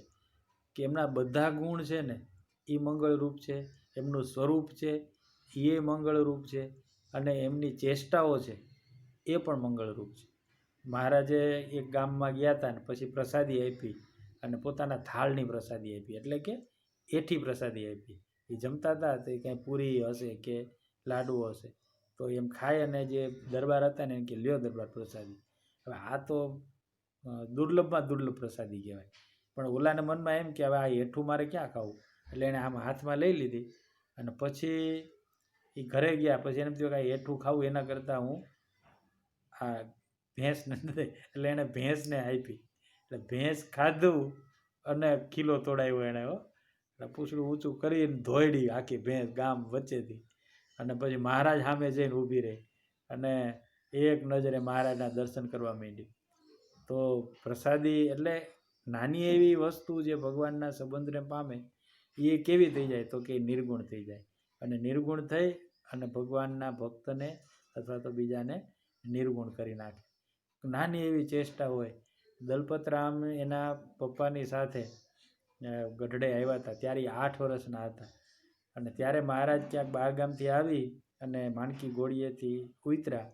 કે એમના બધા ગુણ છે ને એ મંગળરૂપ છે, એમનું સ્વરૂપ છે એ મંગળરૂપ છે, અને એમની ચેષ્ટાઓ છે એ પણ મંગળરૂપ છે. મહારાજે એક ગામમાં ગયા હતા ને પછી પ્રસાદી આપી અને પોતાના થાળની પ્રસાદી આપી, એટલે કે એઠી પ્રસાદી આપી. એ જમતા હતા તો કંઈ પૂરી હશે કે લાડવો હશે તો એમ ખાય અને જે દરબાર હતા ને એમ કે લ્યો દરબાર પ્રસાદી. હવે આ તો દુર્લભમાં દુર્લભ પ્રસાદી કહેવાય. પણ ઓલાના મનમાં એમ કે હવે આ એઠું મારે ક્યાં ખાવું, એટલે એણે આમ હાથમાં લઈ લીધી અને પછી એ ઘરે ગયા. પછી એને થયું કે આ એઠું ખાવું એના કરતાં હું આ ભેંસને નથી, એટલે એણે ભેંસને આપી. એટલે ભેંસ ખાધું અને કિલો તોડાવ્યો એણે. એટલે પૂછડું ઊંચું કરીને ધોઈડી આખી ભેંસ ગામ વચ્ચેથી, અને પછી મહારાજ સામે જઈને ઊભી રહી અને એક નજરે મહારાજના દર્શન કરવા માંડી. તો પ્રસાદી એટલે નાની એવી વસ્તુ જે ભગવાનના સંબંધને પામે એ કેવી થઈ જાય તો કે નિર્ગુણ થઈ જાય. અને નિર્ગુણ થઈ અને ભગવાનના ભક્તને અથવા તો બીજાને નિર્ગુણ કરી નાખે. નાની એવી ચેષ્ટા હોય. દલપતરામ એના પપ્પાની સાથે ગઢડે આવ્યા હતા ત્યારે 8 વર્ષના હતા, અને ત્યારે મહારાજ ક્યાંક બહારગામથી આવી અને માણકી ઘોડીએથી ઉતર્યા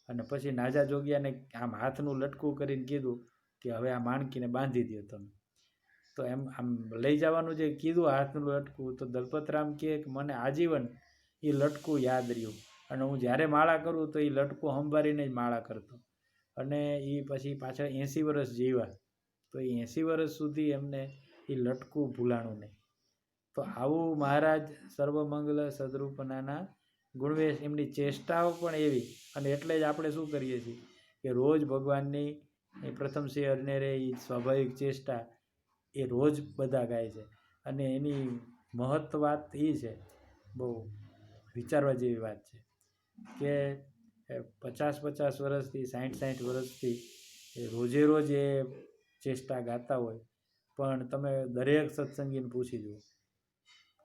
અને પછી નાજા જોગ્યાને આમ હાથનું લટકું કરીને કીધું કે હવે આ માણકીને બાંધી દો તમે. તો એમ આમ લઈ જવાનું જે કીધું હાથનું લટકું, તો દલપતરામ કહે કે મને આજીવન એ લટકું યાદ રહ્યું, અને હું જ્યારે માળા કરું તો એ લટકું સંભાળીને જ માળા કરતો. અને એ પછી પાછળ 80 વર્ષ જીવ્યા. તો એ 80 વર્ષ સુધી એમને એ લટકું ભૂલાણું નહીં. તો આવું મહારાજ સર્વમંગલ સદરૂપનાના ગુણવેશ, એમની ચેષ્ટાઓ પણ એવી. અને એટલે જ આપણે શું કરીએ છીએ કે રોજ ભગવાનની એ પ્રથમ શ્રી અરનેરે એ સ્વાભાવિક ચેષ્ટા એ રોજ બધા ગાય છે. અને એની મહત્વ વાત એ છે, બહુ વિચારવા જેવી વાત છે કે 50-50 વર્ષથી 60-60 વર્ષથી એ રોજે રોજ એ ચેષ્ટા ગાતા હોય. પણ તમે દરેક સત્સંગીને પૂછી જુઓ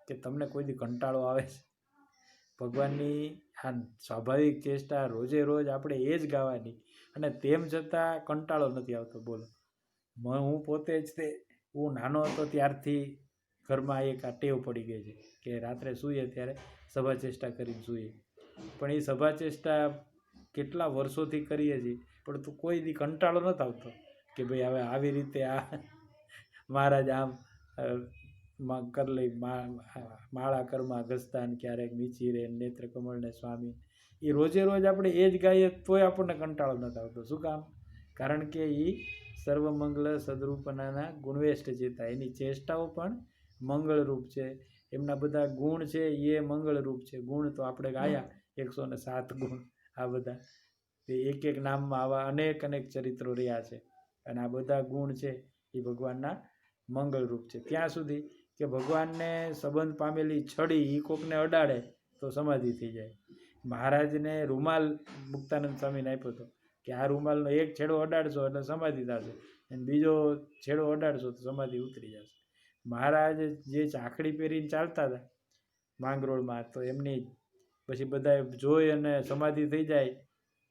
કે તમને કોઈ દી કંટાળો આવે છે? ભગવાનની આ સ્વાભાવિક ચેષ્ટા રોજે રોજ આપણે એ જ ગાવાની, અને તેમ છતાં કંટાળો નથી આવતો. બોલો, હું પોતે જ હું નાનો હતો ત્યારથી ઘરમાં એક આ ટેવ પડી ગઈ છે કે રાત્રે સૂઈએ ત્યારે સભા ચેષ્ટા કરીને સૂઈએ. પણ એ સભા ચેષ્ટા કેટલા વર્ષોથી કરીએ છીએ, પણ તો કોઈ દી કંટાળો નથી આવતો કે ભાઈ હવે આવી રીતે આ મહારાજ આમ કર લઈ માળા કરમાં ઘસતા, ક્યારેક મીચી રે નેત્ર કમળને સ્વામી, એ રોજે રોજ આપણે એ જ ગાઈએ તોય આપણને કંટાળો નથી આવતો. શું કામ? કારણ કે એ સર્વમંગલ સદરૂપનાના ગુણવેષ્ટ ચેતા, એની ચેષ્ટાઓ પણ મંગળરૂપ છે. એમના બધા ગુણ છે એ મંગળરૂપ છે. ગુણ તો આપણે ગાયા 107 ગુણ, આ બધા એક એક નામમાં આવા અનેક અનેક ચરિત્રો રહ્યા છે. અને આ બધા ગુણ છે એ ભગવાનના મંગળરૂપ છે. ત્યાં સુધી કે ભગવાનને સંબંધ પામેલી છડી એ કોકને અડાડે તો સમાધિ થઈ જાય. મહારાજને રૂમાલ મુક્તાનંદ સ્વામીને આપ્યો હતો કે આ રૂમાલનો એક છેડો અડાડશો એટલે સમાધિ થશે, અને બીજો છેડો અડાડશો તો સમાધિ ઉતરી જશે. મહારાજ જે ચાકડી પહેરીને ચાલતા હતા માંગરોળમાં, તો એમની પછી બધા જોઈ અને સમાધિ થઈ જાય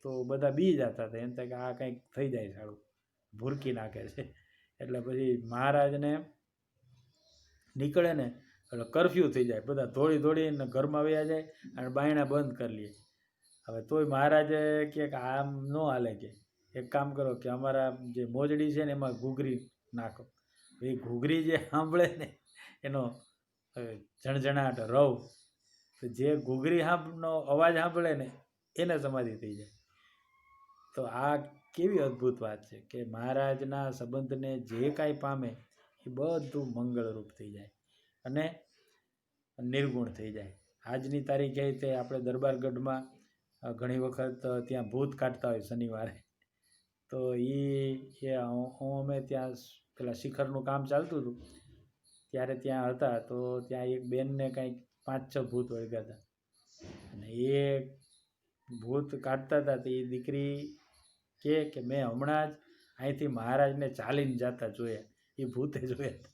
તો બધા બી જતા હતા. એમ થાય કે આ કંઈક થઈ જાય, સારું ભૂરકી નાખે છે. એટલે પછી મહારાજને નીકળે ને એટલે કરફ્યુ થઈ જાય, બધા દોડીને ઘરમાં વયા જાય અને બાયણા બંધ કરી લે. હવે તોય મહારાજે કે આમ ન હાલે, કે એક કામ કરો કે અમારા જે મોજડી છે ને એમાં ઘૂઘરી નાખો. એ ઘૂઘરી જે સાંભળે ને એનો ઝણઝણાટ રવ, તો જે ઘૂઘરી નો અવાજ સાંભળે ને એને સમાધિ થઈ જાય. તો આ કેવી અદ્ભુત વાત છે કે મહારાજના સંબંધને જે કાંઈ પામે એ બધું મંગળરૂપ થઈ જાય અને નિર્ગુણ થઈ જાય. આજની તારીખે તે આપણે દરબારગઢમાં ઘણી વખત ત્યાં ભૂત કાઢતા હોય શનિવારે, તો અમે ત્યાં પેલા શિખરનું કામ ચાલતું હતું ત્યારે ત્યાં હતા. તો ત્યાં એક બેનને કંઈક 5-6 ભૂત વળગ્યા હતા, અને એ ભૂત કાઢતા હતા. તો એ દીકરી કે મેં હમણાં જ અહીંથી મહારાજને ચાલીને જતા જોયા, એ ભૂતે જોયા.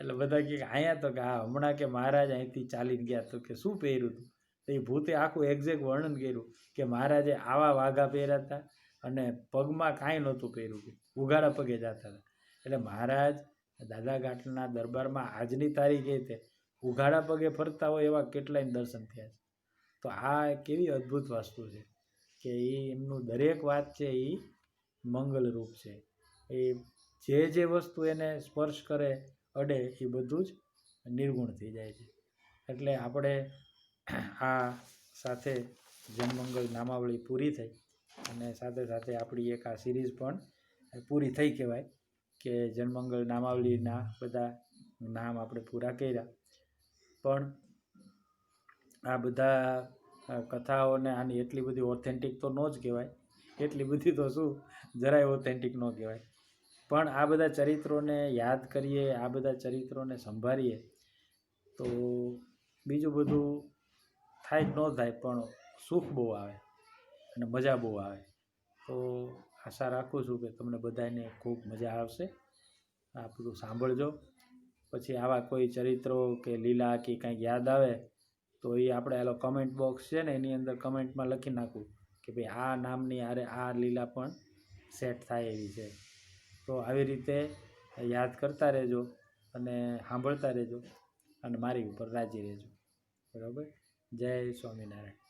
એટલે બધા કે અહીંયા, તો કે હા હમણાં કે મહારાજ અહીંથી ચાલીને ગયા. તો કે શું પહેર્યું હતું? તો એ ભૂતે આખું એક્ઝેક્ટ વર્ણન કર્યું કે મહારાજે આવા વાઘા પહેર્યા હતા અને પગમાં કાંઈ નહોતું પહેર્યું, કે ઉઘાડા પગે જતા હતા. એટલે મહારાજ દાદા ગાંઠના દરબારમાં આજની તારીખે તે ઉઘાડા પગે ફરતા હોય એવા કેટલાય દર્શન થયા છે. તો આ કેવી અદ્ભુત વસ્તુ છે કે એ એમનું દરેક વાત છે એ મંગલરૂપ છે. એ જે વસ્તુ એને સ્પર્શ કરે અડે એ બધું જ નિર્ગુણ થઈ જાય છે. એટલે આપણે આ સાથે જનમંગલ નામાવળી પૂરી થઈ, અને સાથે સાથે આપણી એક આ સિરીઝ પણ પૂરી થઈ કહેવાય કે જનમંગલ નામાવલીના બધા નામ આપણે પૂરા કર્યા. પણ આ બધા કથાઓને આની એટલી બધી ઓથેન્ટિક તો ન જ કહેવાય, એટલી બધી તો શું જરાય ઓથેન્ટિક ન કહેવાય. પણ આ બધા ચરિત્રોને યાદ કરીએ, આ બધા ચરિત્રોને સંભાળીએ તો બીજું બધું થાય કે ન થાય પણ સુખ બહુ આવે અને મજા બહુ આવે. તો આશા રાખું છું કે તમને બધાને ખૂબ મજા આવશે. આ બધું સાંભળજો. પછી આવા કોઈ ચરિત્રો કે લીલા કે કંઈક યાદ આવે તો એ આપણે આલો કમેન્ટ બોક્સ છે ને એની અંદર કમેન્ટમાં લખી નાખવું કે ભાઈ આ નામની આરે આ લીલા પણ સેટ થાય એવી છે. તો આવી રીતે યાદ કરતા રહેજો અને સાંભળતા રહેજો અને મારી ઉપર રાજી રહેજો. બરાબર? જય સ્વામિનારાયણ.